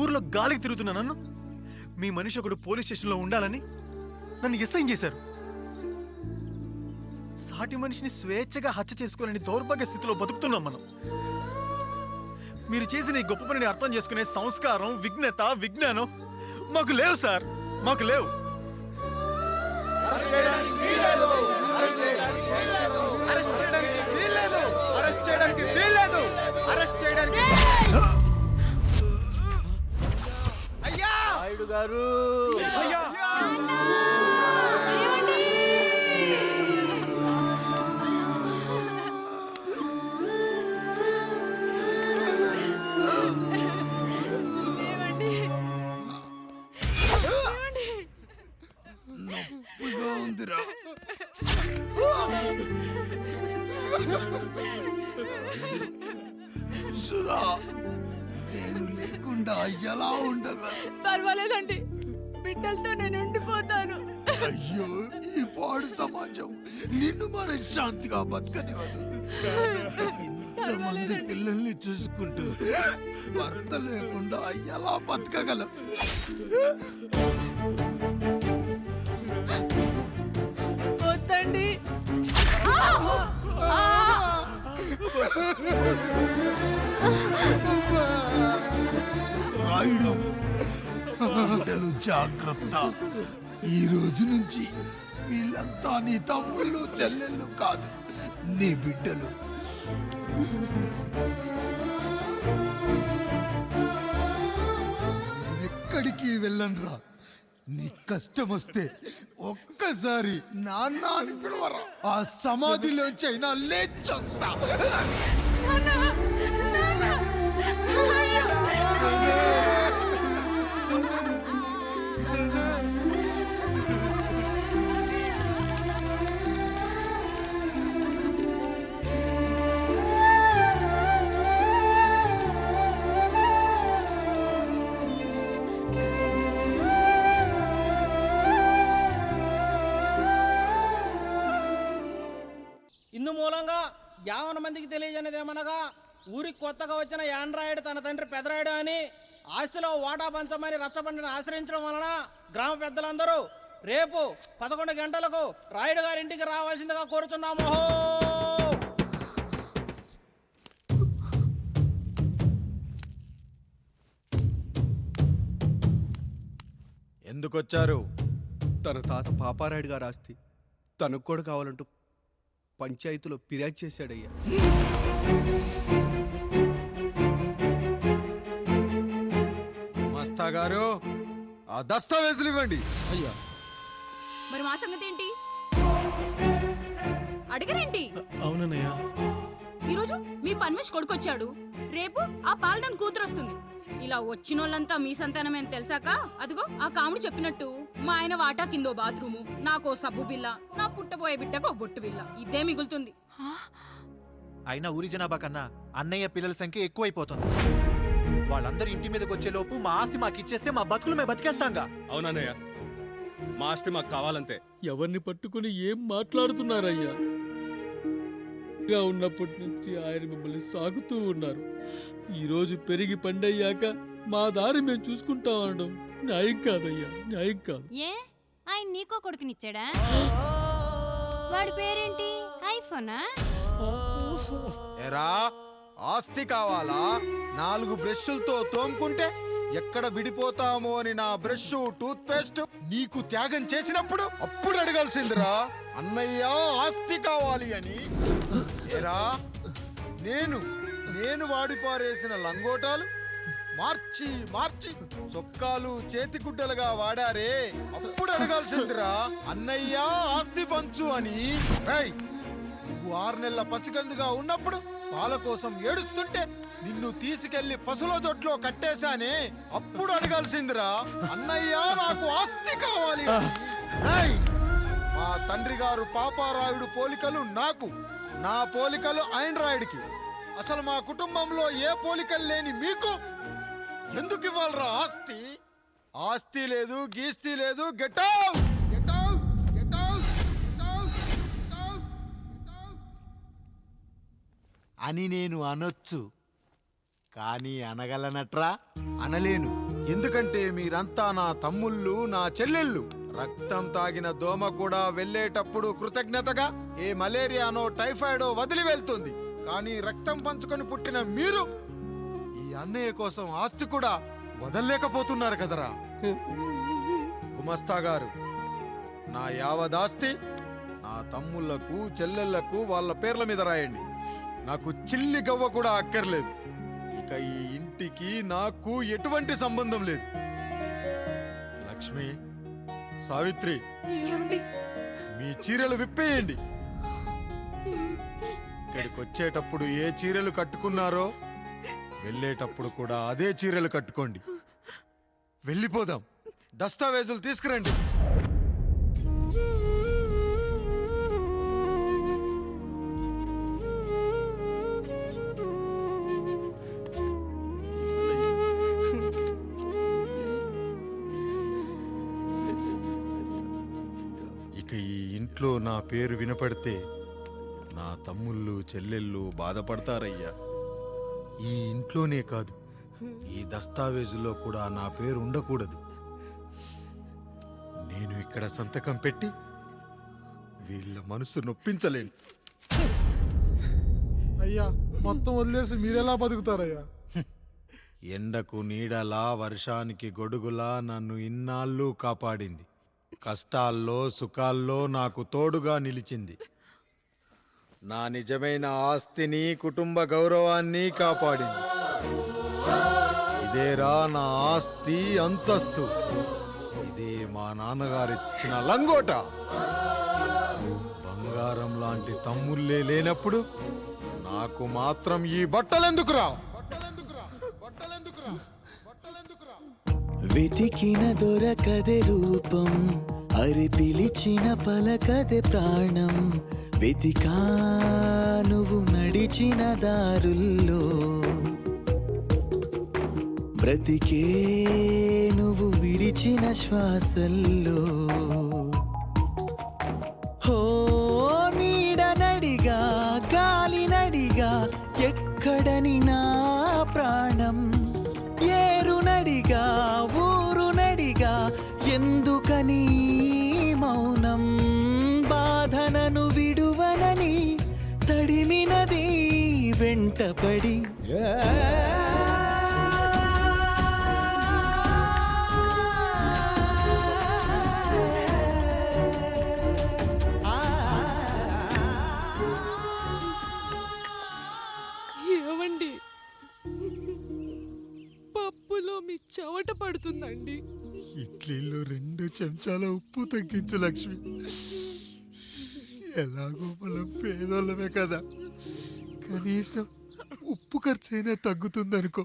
ఊర్లో గాలికి తిరుగుతున్నా నన్ను మీ మనిషి ఒకడు పోలీస్ స్టేషన్లో ఉండాలని నన్ను ఎస్ఐ చేశారు. సాటి మనిషిని స్వేచ్ఛగా హత్య చేసుకోలేని దౌర్భాగ్య స్థితిలో బతుకుతున్నాం మనం. మీరు చేసిన ఈ గొప్ప పనిని అర్థం చేసుకునే సంస్కారం, విజ్ఞత, విజ్ఞానం మాకు లేవు సార్, మాకు లేవు. నాయుడు గారు, నొప్పిగా ఉందిరా. సుధా, నేను లేకుండా ఎలా ఉండగలను? పర్వాలేదండి, బిడ్డలతో నేను ఉండిపోతాను. అయ్యో, ఈ పాడు సమాజం నిన్ను మనశ్శాంతిగా బతకనివ్వదు. ఇంతమంది పిల్లల్ని చూసుకుంటూ భర్త లేకుండా ఎలా బతకగలం? వద్దండి. రాయుడు, బిడ్డలు జాగ్రత్త. ఈ రోజు నుంచి వీళ్ళంతా నీ తమ్ముళ్ళు, చెల్లెళ్ళు కాదు, నీ బిడ్డలు. వెళ్ళనురా. నీ కష్టం వస్తే ఒక్కసారి నాన్న అని పిలవరా. ఆ సమాధిలోంచి అయినా లేచొస్తా. ఇందు మూలంగా 50 మందికి తెలియజేయనిదేమనగా ఊరికి కొత్తగా వచ్చిన యాండ్రాయిడ్ తన తండ్రి పెదరాయుడు అని ఆస్తిలో వాటా పంచమని రచ్చబండిని ఆశ్రయించడం వలన గ్రామ పెద్దలందరూ రేపు 11 గంటలకు రాయుడు గారి ఇంటికి రావాల్సిందిగా కోరుతున్నాము. ఎందుకొచ్చారు? తన తాత పాపారాయుడు గారు ఆస్తి తనకు కూడా కావాలంటూ పంచాయతీలో ఫిర్యాదు చేశాడయ్యా. మస్తా గారు, ఆ దస్తావేజులు ఇవ్వండి. అయ్యా, మరి మా సంగతి ఏంటి? అడగరేంటి? అవునన్నయ్యా, ఈరోజు మీ పన్మేష్ కొడుకొచ్చాడు, రేపు ఆ పాలదం కూతురు వస్తుంది. ఇలా వచ్చినోళ్ళంతా మీ సంతానమే అని తెలిసాక అదిగో ఆ కాముడు చెప్పినట్టు మా ఆయన వాటా కిందో బాత్రూము, నాకో సబ్బు బిల్ల, నా పుట్టబోయే బిడ్డకో బొట్టు బిల్ల, ఇదే మిగులుతుంది. అయినా ఊరి జనాభా కన్నా అన్నయ్య పిల్లల సంఖ్య ఎక్కువైపోతుంది. వాళ్ళందరూ ఇంటి మీదకి వచ్చే లోపు మా ఆస్తి మాకు ఇచ్చేస్తే మా బతుకులు మేము బతికేస్తాంగా. అవునన్నయ్య, మా ఆస్తి మాకు కావాలంతే. ఎవరిని పట్టుకుని ఏం మాట్లాడుతున్నారయ్యా? గా ఉన్నప్పటి నుంచి ఆయన మిమ్మల్ని సాగుతూ ఉన్నారు. ఈరోజు పెరిగి పండయ్యాక మా దారి మేము చూసుకుంటా ఉండడం న్యాయం కాదయ్యా, న్యాయం కాదు. ఏ ఆయన నీకో కొడుకునిచ్చాడా? వాడి పేరేంటి? ఐఫోనా? ఎరా, ఆస్తి కావాలా? 4 బ్రష్లతో తోముకుంటే ఎక్కడ విడిపోతామో అని నా బ్రష్ టూత్ పేస్ట్ నీకు త్యాగం చేసినప్పుడు అప్పుడు అడగాల్సిందిరా అన్నయ్య ఆస్తి కావాలి అని. ఎరా, నేను వాడిపారేసిన లంగోటాలు మార్చి మార్చి చొక్కాలు చేతిగుడ్డలుగా వాడారే, అప్పుడు అడగాల్సిందిరా అన్నయ్య ఆస్తి పంచు అని. నువ్వు 6 నెలల పసికందుగా ఉన్నప్పుడు పాల కోసం ఏడుస్తుంటే నిన్ను తీసుకెళ్లి పశువుల దొడ్లో కట్టేశానే, అప్పుడు అడగాల్సిందిరా అన్నయ్య నాకు ఆస్తి కావాలి. మా తండ్రి గారు పాపారాయుడు పోలికలు నాకు, నా పోలికలు ఆండ్రాయిడ్కి. అసలు మా కుటుంబంలో ఏ పోలికలు లేని మీకు ఎందుకు ఇవ్వాలరా ఆస్తి? ఆస్తి లేదు, గీస్తి లేదు. Get out, get out, get out, get out, get out అని నేను అనొచ్చు, కానీ అనగలనట్రా? అనలేను. ఎందుకంటే మీరంతా నా తమ్ముళ్ళు, నా చెల్లెళ్ళు. రక్తం తాగిన దోమ కూడా వెళ్ళేటప్పుడు కృతజ్ఞతగా ఏ మలేరియానో టైఫాయిడో వదిలి వెళ్తుంది. కానీ రక్తం పంచుకొని పుట్టిన మీరు ఈ అన్నయ్య కోసం ఆస్తి కూడా వదల్లేకపోతున్నారు కదరా. గుమస్తా గారు, నా యావదాస్తి నా తమ్ముళ్లకు, చెల్లెళ్లకు వాళ్ళ పేర్ల మీద రాయండి. నాకు చిల్లి గవ్వ కూడా అక్కర్లేదు. ఇక ఈ ఇంటికి నాకు ఎటువంటి సంబంధం లేదు. లక్ష్మి, సావిత్రి, మీ చీరలు విప్పేయండి. ఇక్కడికి వచ్చేటప్పుడు ఏ చీరలు కట్టుకున్నారో వెళ్ళేటప్పుడు కూడా అదే చీరలు కట్టుకోండి. వెళ్ళిపోదాం. దస్తావేజులు తీసుకురండి. ఇక ఈ ఇంట్లో నా పేరు వినపడితే నా తమ్ముళ్ళు, చెల్లెళ్ళు బాధపడతారయ్యా. ఈ ఇంట్లోనే కాదు, ఈ దస్తావేజులో కూడా నా పేరు ఉండకూడదు. నేను ఇక్కడ సంతకం పెట్టి వీళ్ళ మనసు నొప్పించలేను. అయ్యా, మొత్తం వదిలేసి మీరెలా బతుకుతారయ్యా? ఎండకు నీడలా, వర్షానికి గొడుగులా నన్ను ఇన్నాళ్ళు కాపాడింది. కష్టాల్లో, సుఖాల్లో నాకు తోడుగా నిలిచింది. నా నిజమైన ఆస్తిని, కుటుంబ గౌరవాన్ని కాపాడింది. ఇదేరా నా ఆస్తి అంతస్తు. ఇది మా నాన్నగారిచ్చిన లంగోట. బంగారం లాంటి తమ్ముళ్ళే లేనప్పుడు నాకు మాత్రం ఈ బట్టలెందుకురా? వెతికిన దొరకదే రూపం, అరి పిలిచిన పలకదే ప్రాణం. వెతికా నువ్వు నడిచిన దారుల్లో, బ్రతికే నువ్వు విడిచిన శ్వాసల్లో. హో నీడనడిగా గాలినడిగా ఎక్కడని నా ప్రాణం. ఏరునడిగా ఊరునడిగా ఎందుకని మౌనం. బాధనను విడువనని తడిమినది వెంటపడి. ఏవండి, పప్పులో మీ చెమట పడుతుందండి. ఇడ్లీలో 2 చెంచాల ఉప్పు తగ్గించు లక్ష్మి. ఎలాగో మనం పేదోళ్ళమే కదా, కనీసం ఉప్పు ఖర్చైనా తగ్గుతుందనుకో.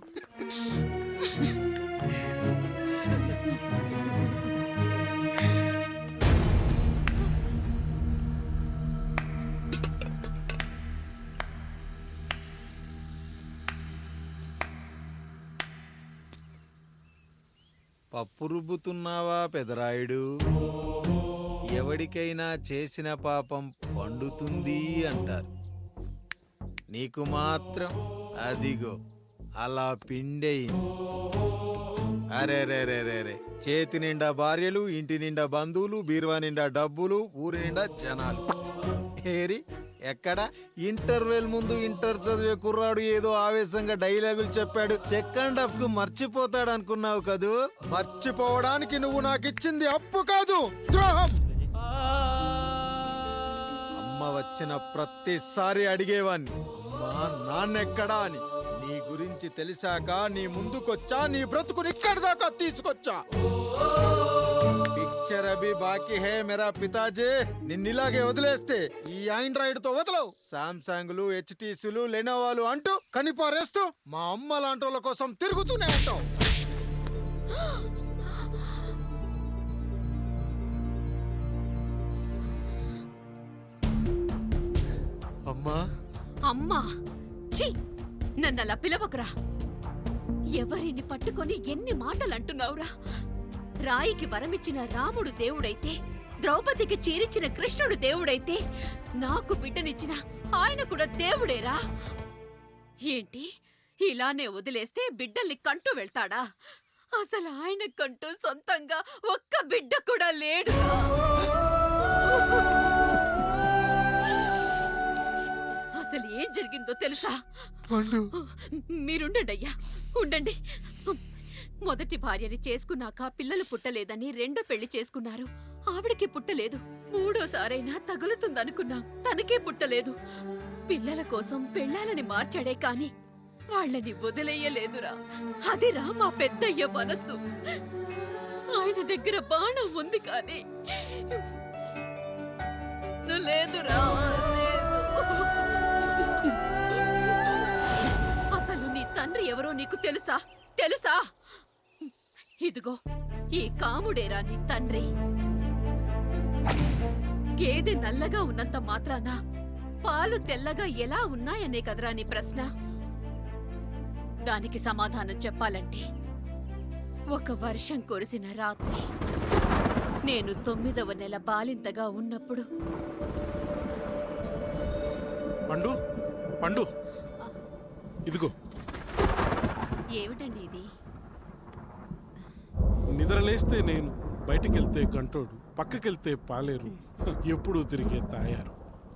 పప్పు రుబ్బుతున్నావా పెదరాయుడు? ఎవడికైనా చేసిన పాపం పండుతుంది అంటారు. నీకు మాత్రం అదిగో అలా పిండయింది. అరే రే రే రే రే, చేతి నిండా భార్యలు, ఇంటి నిండా బంధువులు, బీరువా నిండా డబ్బులు, ఊరి నిండా జనాలు. ఏరి ఎక్కడ? ఇంటర్వెల్ ముందు ఇంటర్ చదివే కుర్రాడు ఏదో ఆవేశంగా డైలాగులు చెప్పాడు, సెకండ్ హాఫ్ కు మర్చిపోతాడు అనుకున్నావు కదూ? మర్చిపోవడానికి నువ్వు నాకు ఇచ్చింది అప్పు కాదు, ద్రోహం. అమ్మ వచ్చిన ప్రతిసారి అడిగేవాన్ని, అమ్మా నాన్నెక్కడా అని. నీ గురించి తెలిసాక నీ ముందుకొచ్చా, నీ బ్రతుకుని ఇక్కడి దాకా తీసుకొచ్చా. పిక్చర్ అభి బాకీ హే మేరా పితాజీ. నిన్నిలాగే వదిలేస్తే ఈ ఆండ్రాయిడ్ తో వదలవు. సామ్సంగ్లు, హెచ్టీసీలు, లెనోవాలు అంటూ కనిపారేస్తూ మా అమ్మ లాంటి కోసం తిరుగుతూనే ఉంటావు. అమ్మా అమ్మా, ఛీ, నన్ను అలా పిలవకురా. ఎవరిని పట్టుకొని ఎన్ని మాటలు అంటున్నావురా? రాయికి వరమిచ్చిన రాముడు దేవుడైతే, ద్రౌపదికి చీరిచిన కృష్ణుడు దేవుడైతే, నాకు బిడ్డనిచ్చిన ఆయన కూడా దేవుడేరా. ఏంటి, ఇలానే వదిలేస్తే బిడ్డల్ని కంటూ వెళ్తాడా? అసలు ఆయన కంటూ సొంతంగా ఒక్క బిడ్డ కూడా లేడు. అసలు ఏం జరిగిందో తెలుసా? మీరుండండి అయ్యా, ఉండండి. మొదటి భార్యని చేసుకున్నాక పిల్లలు పుట్టలేదని రెండో పెళ్లి చేసుకున్నారు. ఆవిడకి పుట్టలేదు. మూడోసారైనా తగులుతుందనుకున్నాం, తనకే పుట్టలేదు. పిల్లల కోసం పెళ్ళాలని మార్చాడే కాని వాళ్ళని వదిలేయలేదురా. అదిరా మా పెద్దయ్య మనసు. ఆయన దగ్గర బాణం ఉంది కానీ లేదురా, అసలు నీ తండ్రి ఎవరో నీకు తెలుసా? తెలుసా? ఇదిగో ఈ కాముడేరా నీ తండ్రి. గేదె నల్లగా ఉన్నంత మాత్రాన పాలు తెల్లగా ఎలా ఉన్నాయనే కదరా నీ ప్రశ్న. దానికి సమాధానం చెప్పాలంటే, ఒక వర్షం కురిసిన రాత్రి నేను 9వ నెల బాలింతగా ఉన్నప్పుడు. పండు పండు, ఇదిగో. ఏమిటండి ఇది? నిద్రలేస్తే నేను, బయటికెళ్తే గంటోడు, పక్కకెళ్తే పాలేరు, ఎప్పుడూ తిరిగే తాయారు.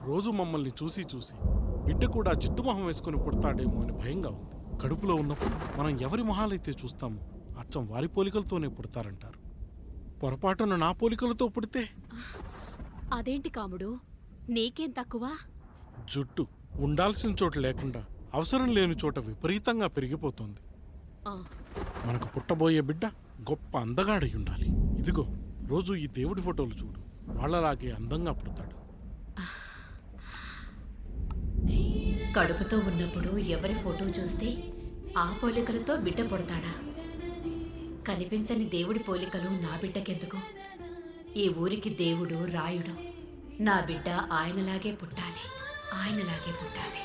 రోజు మమ్మల్ని చూసి చూసి బిడ్డ కూడా జిడ్డు మొహం వేసుకుని పుడతాడేమో అని భయంగా ఉంది. కడుపులో ఉన్నప్పుడు మనం ఎవరి మొహాలైతే చూస్తామో అచ్చం వారి పోలికలతోనే పుడతారంటారు. పొరపాటున నా పోలికలతో పుడితే? అదేంటి కాముడు, నీకేం తక్కువ? జుట్టు ఉండాల్సిన చోట లేకుండా అవసరం లేని చోట విపరీతంగా పెరిగిపోతుంది. మనకు పుట్టబోయే బిడ్డ గొప్ప అందగాడై ఉండాలి. ఇదిగో రోజు ఈ దేవుడి ఫోటోలు చూడు, వాళ్ళలాగే అందంగా పుడతాడు. కడుపుతో ఉన్నప్పుడు ఎవరి ఫోటో చూస్తే ఆ పోలికలతో బిడ్డ పుడతాడా? కనిపించని దేవుడి పోలికలు నా బిడ్డకెందుకు? ఈ ఊరికి దేవుడు రాయుడు. నా బిడ్డ ఆయనలాగే పుట్టాలి, ఆయనలాగే పుట్టాలి.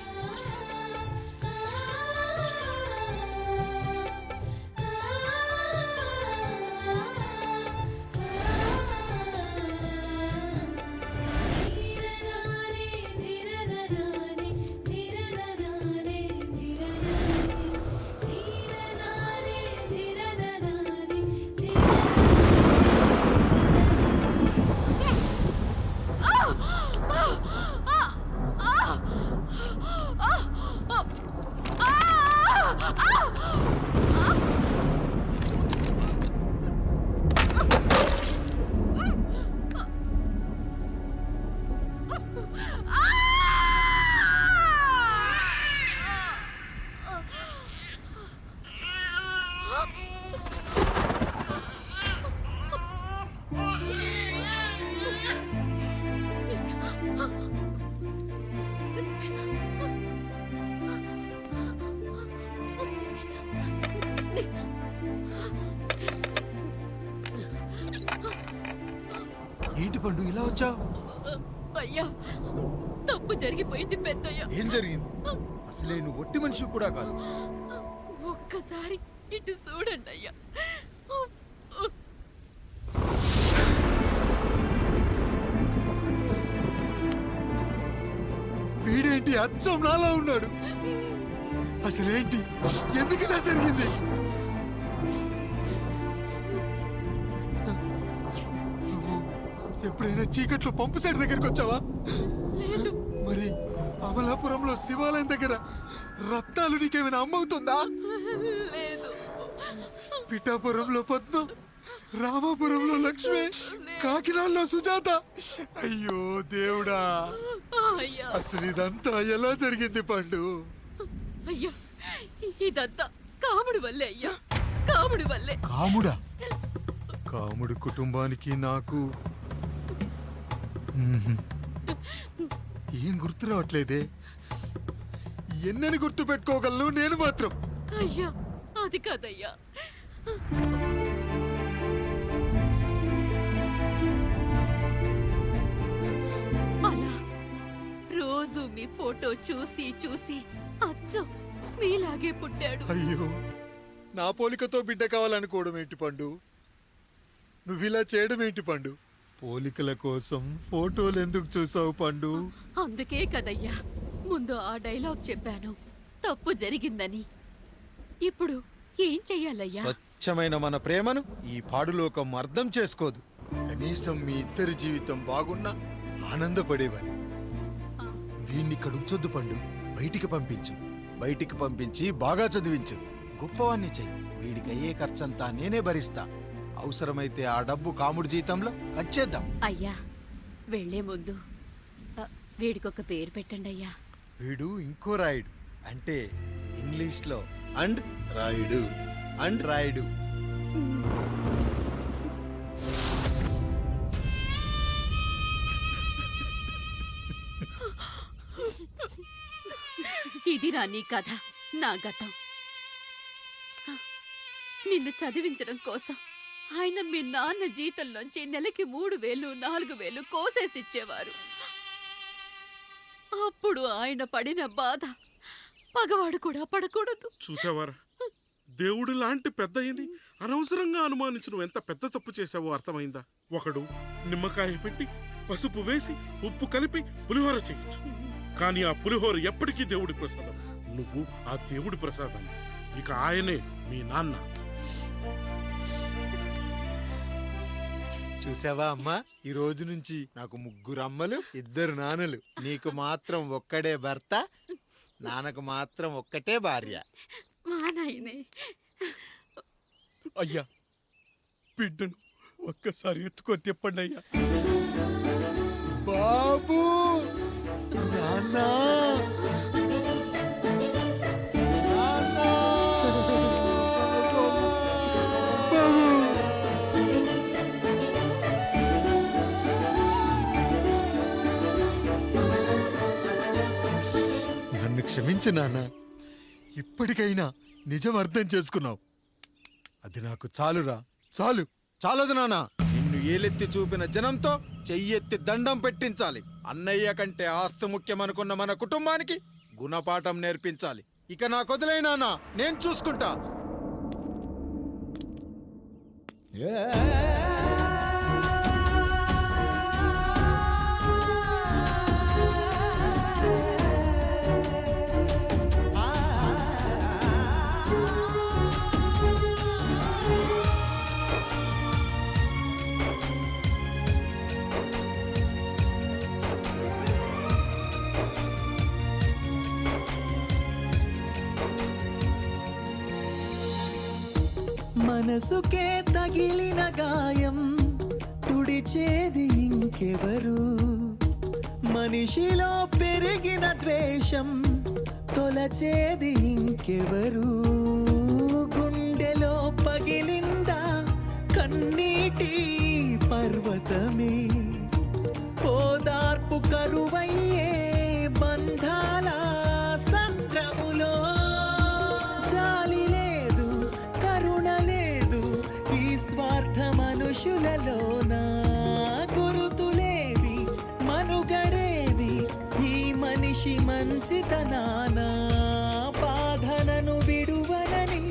ఏంటి పండు ఇలా వచ్చావు? అయ్యా, తప్పు జరిగిపోయింది పెద్దయ్యా. ఏం జరిగింది? అసలే నువ్వు ఒట్టి మనిషి కూడా కాదు. ఒక్కసారి ఇటు చూడండి అయ్యా. వీడేంటి అచ్చం నాలా ఉన్నాడు? అసలేంటి, ఎందుకు ఇలా జరిగింది? నువ్వు ఎప్పుడైనా చీకట్లో పంపు సైడ్ దగ్గరికి వచ్చావా? మరి అమలాపురంలో శివాలయం దగ్గర రత్నాలు నీకేమైనా అమ్మవుతుందా? పిఠాపురంలో పద్మ, రామాపురంలో లక్ష్మి, కాకినాడలో సుజాత. అయ్యో దేవుడా, అసలు ఇదంతా ఎలా జరిగింది పండు? అయ్యా, ఇదంతా కాముడి వల్లే అయ్యా, కాముడి వల్లే. కాముడా? కాముడు కుటుంబానికి నాకు ఏం గుర్తు రావట్లేదే. ఎన్నని గుర్తు పెట్టుకోగలను నేను మాత్రం? అయ్యా, అది కాదయ్యా. అలా రోజు మీ ఫోటో చూసి చూసి అచ్చం మీలాగే పుట్టాడు. అయ్యో, నా పోలికతో బిడ్డ కావాలనుకోవడం ఏంటి పండు? నువ్విలా చేయడం ఏంటి పండు? పోలికల కోసం ఫోటోలు ఎందుకు చూసావు పండు? అందుకే కదయ్యా ముందు ఆ డైలాగ్ చెప్పాను, తప్పు జరిగిందని. ఇప్పుడు ఏం చెయ్యాలయ్యా? స్వచ్ఛమైన మన ప్రేమను ఈ పాడులోకం అర్థం చేసుకోదు. కనీసం మీ ఇద్దరి జీవితం బాగున్నా ఆనందపడేవాడి. వీణ్ణి ఇక్కడ ఉంచొద్దు పండు, బయటికి పంపించు. బయటికి పంపించి బాగా చదివించు, గొప్పవాణ్ణి చెయ్యి. వీడికి అయ్యే ఖర్చంతా నేనే భరిస్తా. అవసరమైతే ఆ డబ్బు కాముడి జీతంలో వచ్చేద్దాం. అయ్యా, వెళ్లే ముందు వీడికొక పేరు పెట్టండి అయ్యా. వీడు ఇంకో రాయుడు, అంటే ఇంగ్లీష్ లో అండ్ రాయుడు, అండ్ రాయుడు. ఇదిరా నీ కథ, నా గతం. నిన్ను చదివించడం కోసం ఆయన మీ నాన్న జీతంలోంచి నెలకి 3,000, 4,000 కోసేసిచ్చేవారు. అప్పుడు ఆయన పడిన బాధ పగవాడు కూడా పడకూడదు. చూసావారా, దేవుడు లాంటి పెద్దయ్యని అనవసరంగా అనుమానించడం ఎంత పెద్ద తప్పు చేశావో అర్థమైందా? ఒకడు నిమ్మకాయ పెట్టి పసుపు వేసి ఉప్పు కలిపి పులిహోర చేయొచ్చు, కానీ ఆ పులిహోర ఎప్పటికీ దేవుడి ప్రసాదం. నువ్వు ఆ దేవుడి ప్రసాదం, ఇక ఆయనే మీ నాన్న. చూసావా అమ్మా, ఈ రోజు నుంచి నాకు 3 అమ్మలు, 2 నాన్నలు. నీకు మాత్రం ఒక్కడే భర్త, నాన్నకు మాత్రం ఒక్కటే భార్య. మా నాయనే. అయ్యా, బిడ్డను ఒక్కసారి ఎత్తుకొని తిప్పండి అయ్యా. బాబు, నాన్న, క్షమించు నాన్న. ఇప్పటికైనా నిజం అర్థం చేసుకున్నావు. అది నాకు చాలురా, చాలదు నాన్న. నిన్ను ఏలెత్తి చూపిన జనంతో చెయ్యెత్తి దండం పెట్టించాలి. అన్నయ్య కంటే ఆస్తి ముఖ్యమనుకున్న మన కుటుంబానికి గుణపాఠం నేర్పించాలి. ఇక నాకు వదిలే నాన్న, నేను చూసుకుంటా. మనసుకే తగిలిన గాయం తుడిచేది ఇంకెవరు? మనిషిలో పెరిగిన ద్వేషం తొలచేది ఇంకెవరు? గుండెలో పగిలిందా కన్నీటి పర్వతమే? ఓదార్పు కరువయ్యే బంధాల సంద్రములో జాలి లేదు, కరుణ లేదు ఈ స్వార్థ మనుషులలోనా. గురుతులేవి, మనుగడేది ఈ మనిషి మంచితనాన. బాధనను విడువనని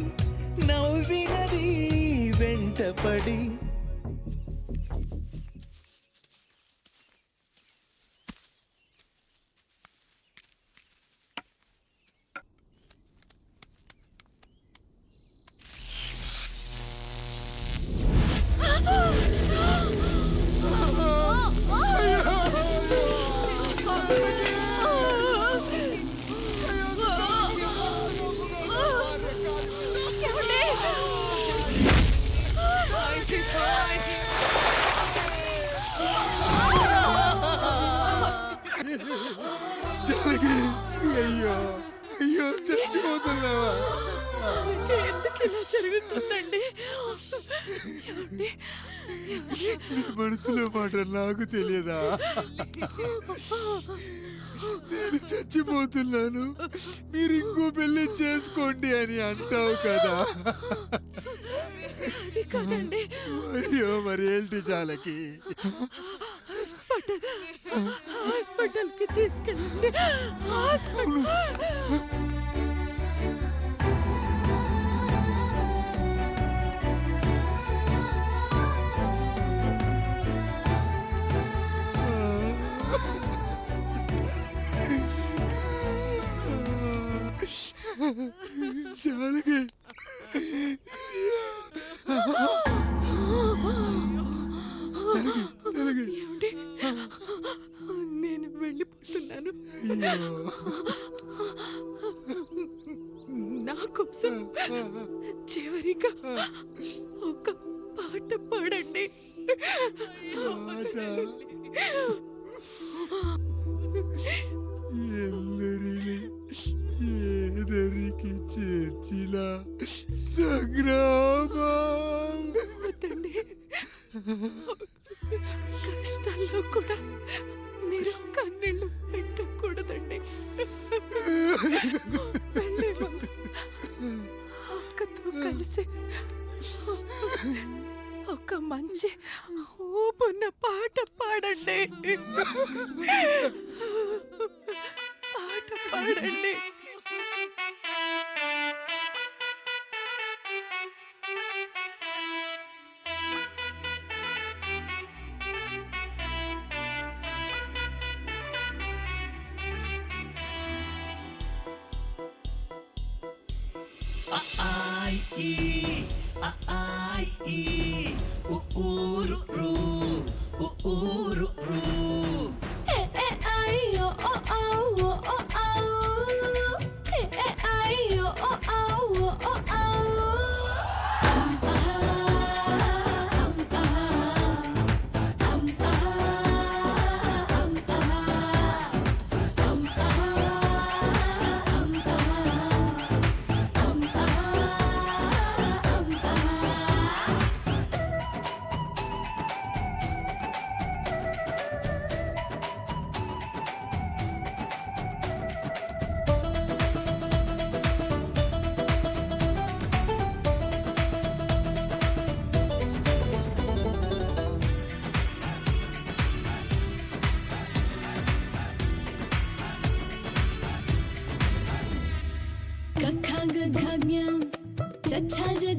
నవ్వినది వెంటపడి. అయ్యో అయ్యో, చచ్చిపోతున్నావా? ఎందుకు ఇలా జరుగుతుందండి? నీ మనసులో మాట నాకు తెలియదా? నేను చచ్చిపోతున్నాను, మీరు ఇంకో పెళ్లి చేసుకోండి అని అంటావు కదా. అయ్యో, మరి ఏంటి జానకి? హాస్పిటల్కి తీసుకెళ్ళండి. జానకి, నేను వెళ్ళిపోతున్నాను. నా కోసం చివరిగా ఒక పాట పాడండి. ಎಲ್ಲರಿಲಿ ఏదరికి చేర్చిన సంగ్రామ. కష్టాల్లో కూడా మీరు కన్నీళ్ళు పెట్టకూడదండి. వెళ్ళే ముందు అక్కతో కలిసి ఒక మంచి ఊపున్న పాట పాడండి. పాట పాడండి.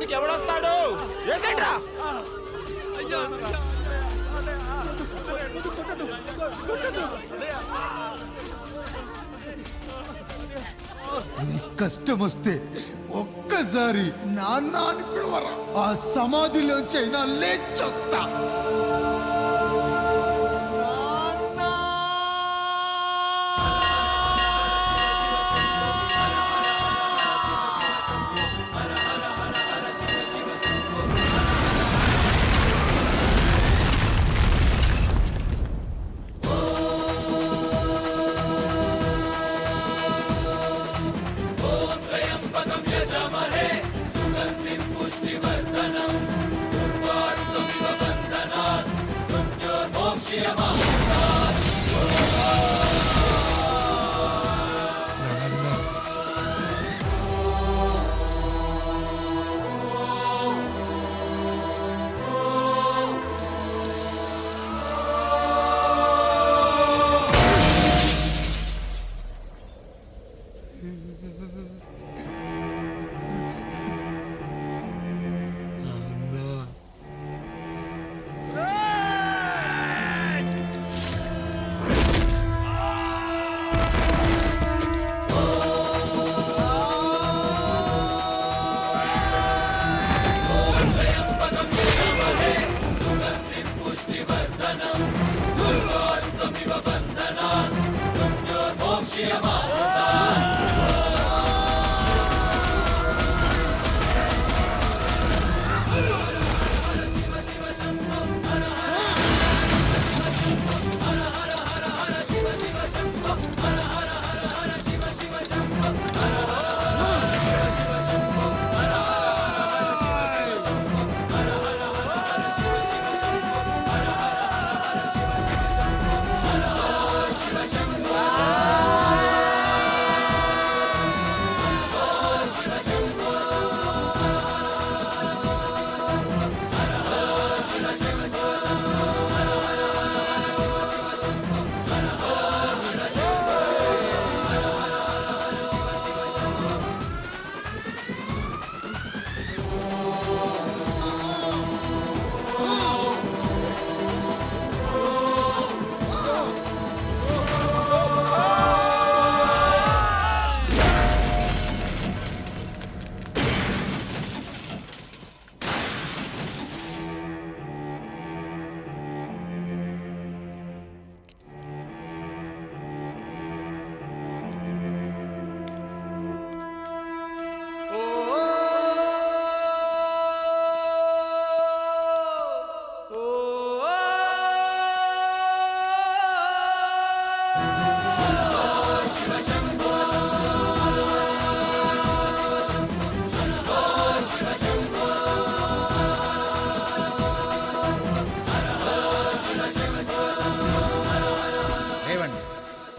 వేయడానికి ఎవడొస్తాడు? వేసేట్రా. కష్టం వస్తే ఒక్కసారి నాన్న అని పిలవరా, ఆ సమాధిలోంచైనా లేచొస్తా.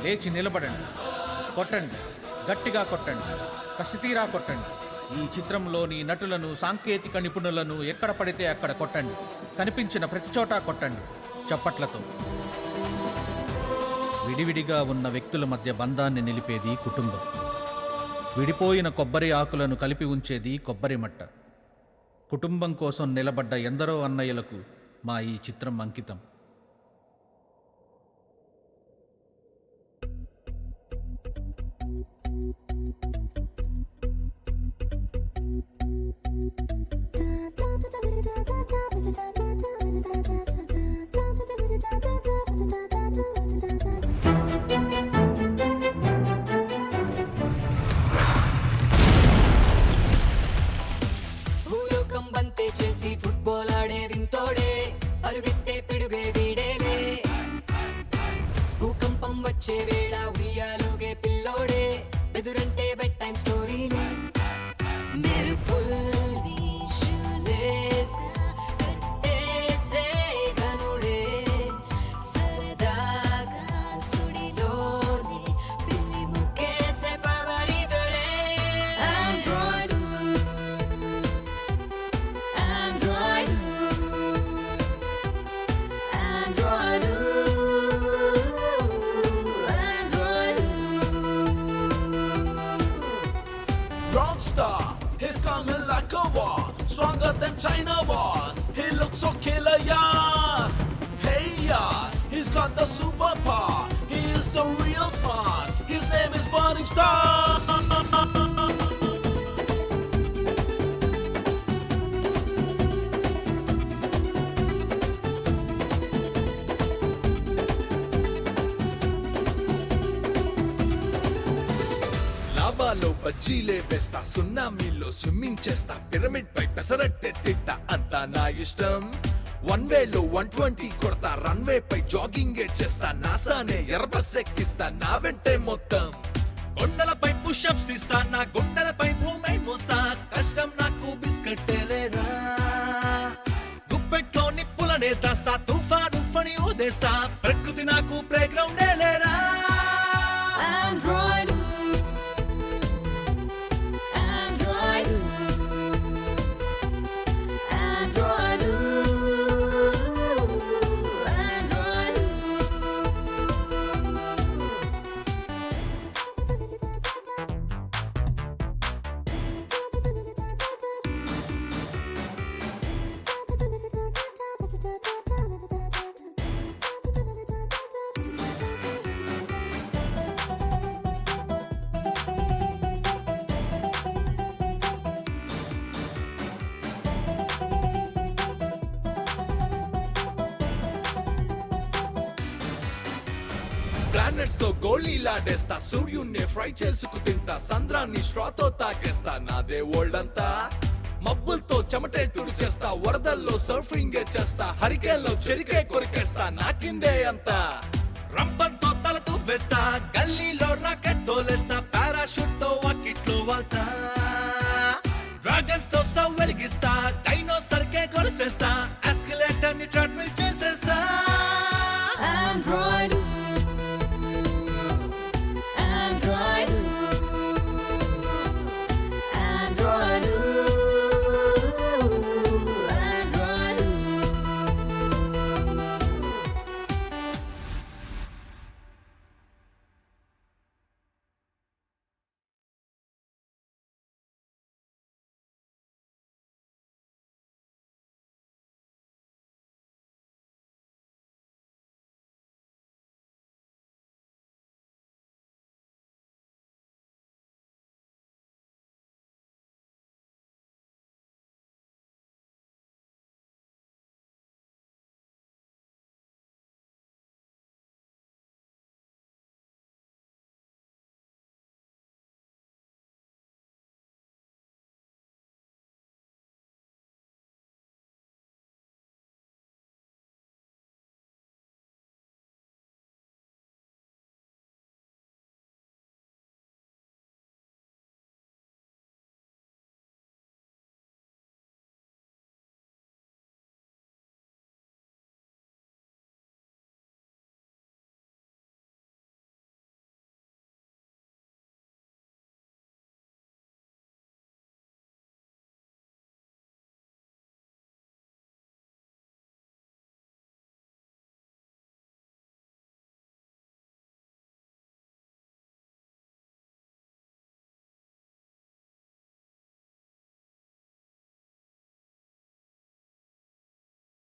లేచి నిలబడండి, కొట్టండి, గట్టిగా కొట్టండి, కసితీరా కొట్టండి. ఈ చిత్రంలోని నటులను, సాంకేతిక నిపుణులను ఎక్కడ పడితే అక్కడ కొట్టండి. కనిపించిన ప్రతి చోట కొట్టండి చప్పట్లతో. విడివిడిగా ఉన్న వ్యక్తుల మధ్య బంధాన్ని నిలిపేది కుటుంబం. విడిపోయిన కొబ్బరి ఆకులను కలిపి ఉంచేది కొబ్బరి మట్ట. కుటుంబం కోసం నిలబడ్డ ఎందరో అన్నయ్యలకు మా ఈ చిత్రం అంకితం. చేసి ఫుట్బాల్ ఆడే వింతోడే, అరుగెత్తే పిడుగే వీడేలే. భూకంపం వచ్చే వేళ ఉయ్యాలుగే పిల్లోడే, బెదురంటే బెడ్ టైం స్టోరీలే. మెరుపుల్ని షూలేస్గా కట్టేసే గనుడే, సరదాగా సుడిలోనే పిల్లి ముక్కేసే పవరితుడే. Android So killer yaar, hey yaar, he's got the superpower. He is the real smart. His name is Burning Star. లావాలో బజ్జీలే వేస్తా, సున్నామీలో స్విమ్మింగ్ చేస్తా, పిరమిడ్ పై పెసరట్టే తిట్టా, అంతా నా ఇష్టం. 1 వేలో 120 కొడతా, రన్వే పై జాగింగ్ చేస్తా, నాసానే ఎర్రబస్ ఎక్కిస్తా, నా వెంటే మొత్తం. కొండలపై పుషప్స్ ఇస్తా, నా గుండెలపై భూమి మోస్తా, కష్టం నాకు బిస్కెట్ లేరా. గుప్పెట్లో నిప్పులనే దాస్తా, తుఫాను ఫణి ఊదేస్తా, ప్రకృతి నాకు ప్లే గ్రౌండ్ లేరా. Android, Android, Android, Android. Planets తో గోళీలాడేస్తా, సూర్యున్నే ఫ్రై చేసుకు తింటా, సంద్రాన్ని స్ట్రాతో తాకేస్తా, నాదే వరల్డ్ అంతా. మబ్బులతో చెమటే తుడిచేస్తా, వరదల్లో సర్ఫింగ్ చేస్తా, హరికేన్లో చెరికే కొరికేస్తా, నాకిందే అంతా. రంపంతో తల తువ్వేస్తా, గల్లీలో రాకెట్ తోలేస్తా, పారాషూట్ తో వాకిట్లో వాల్తా.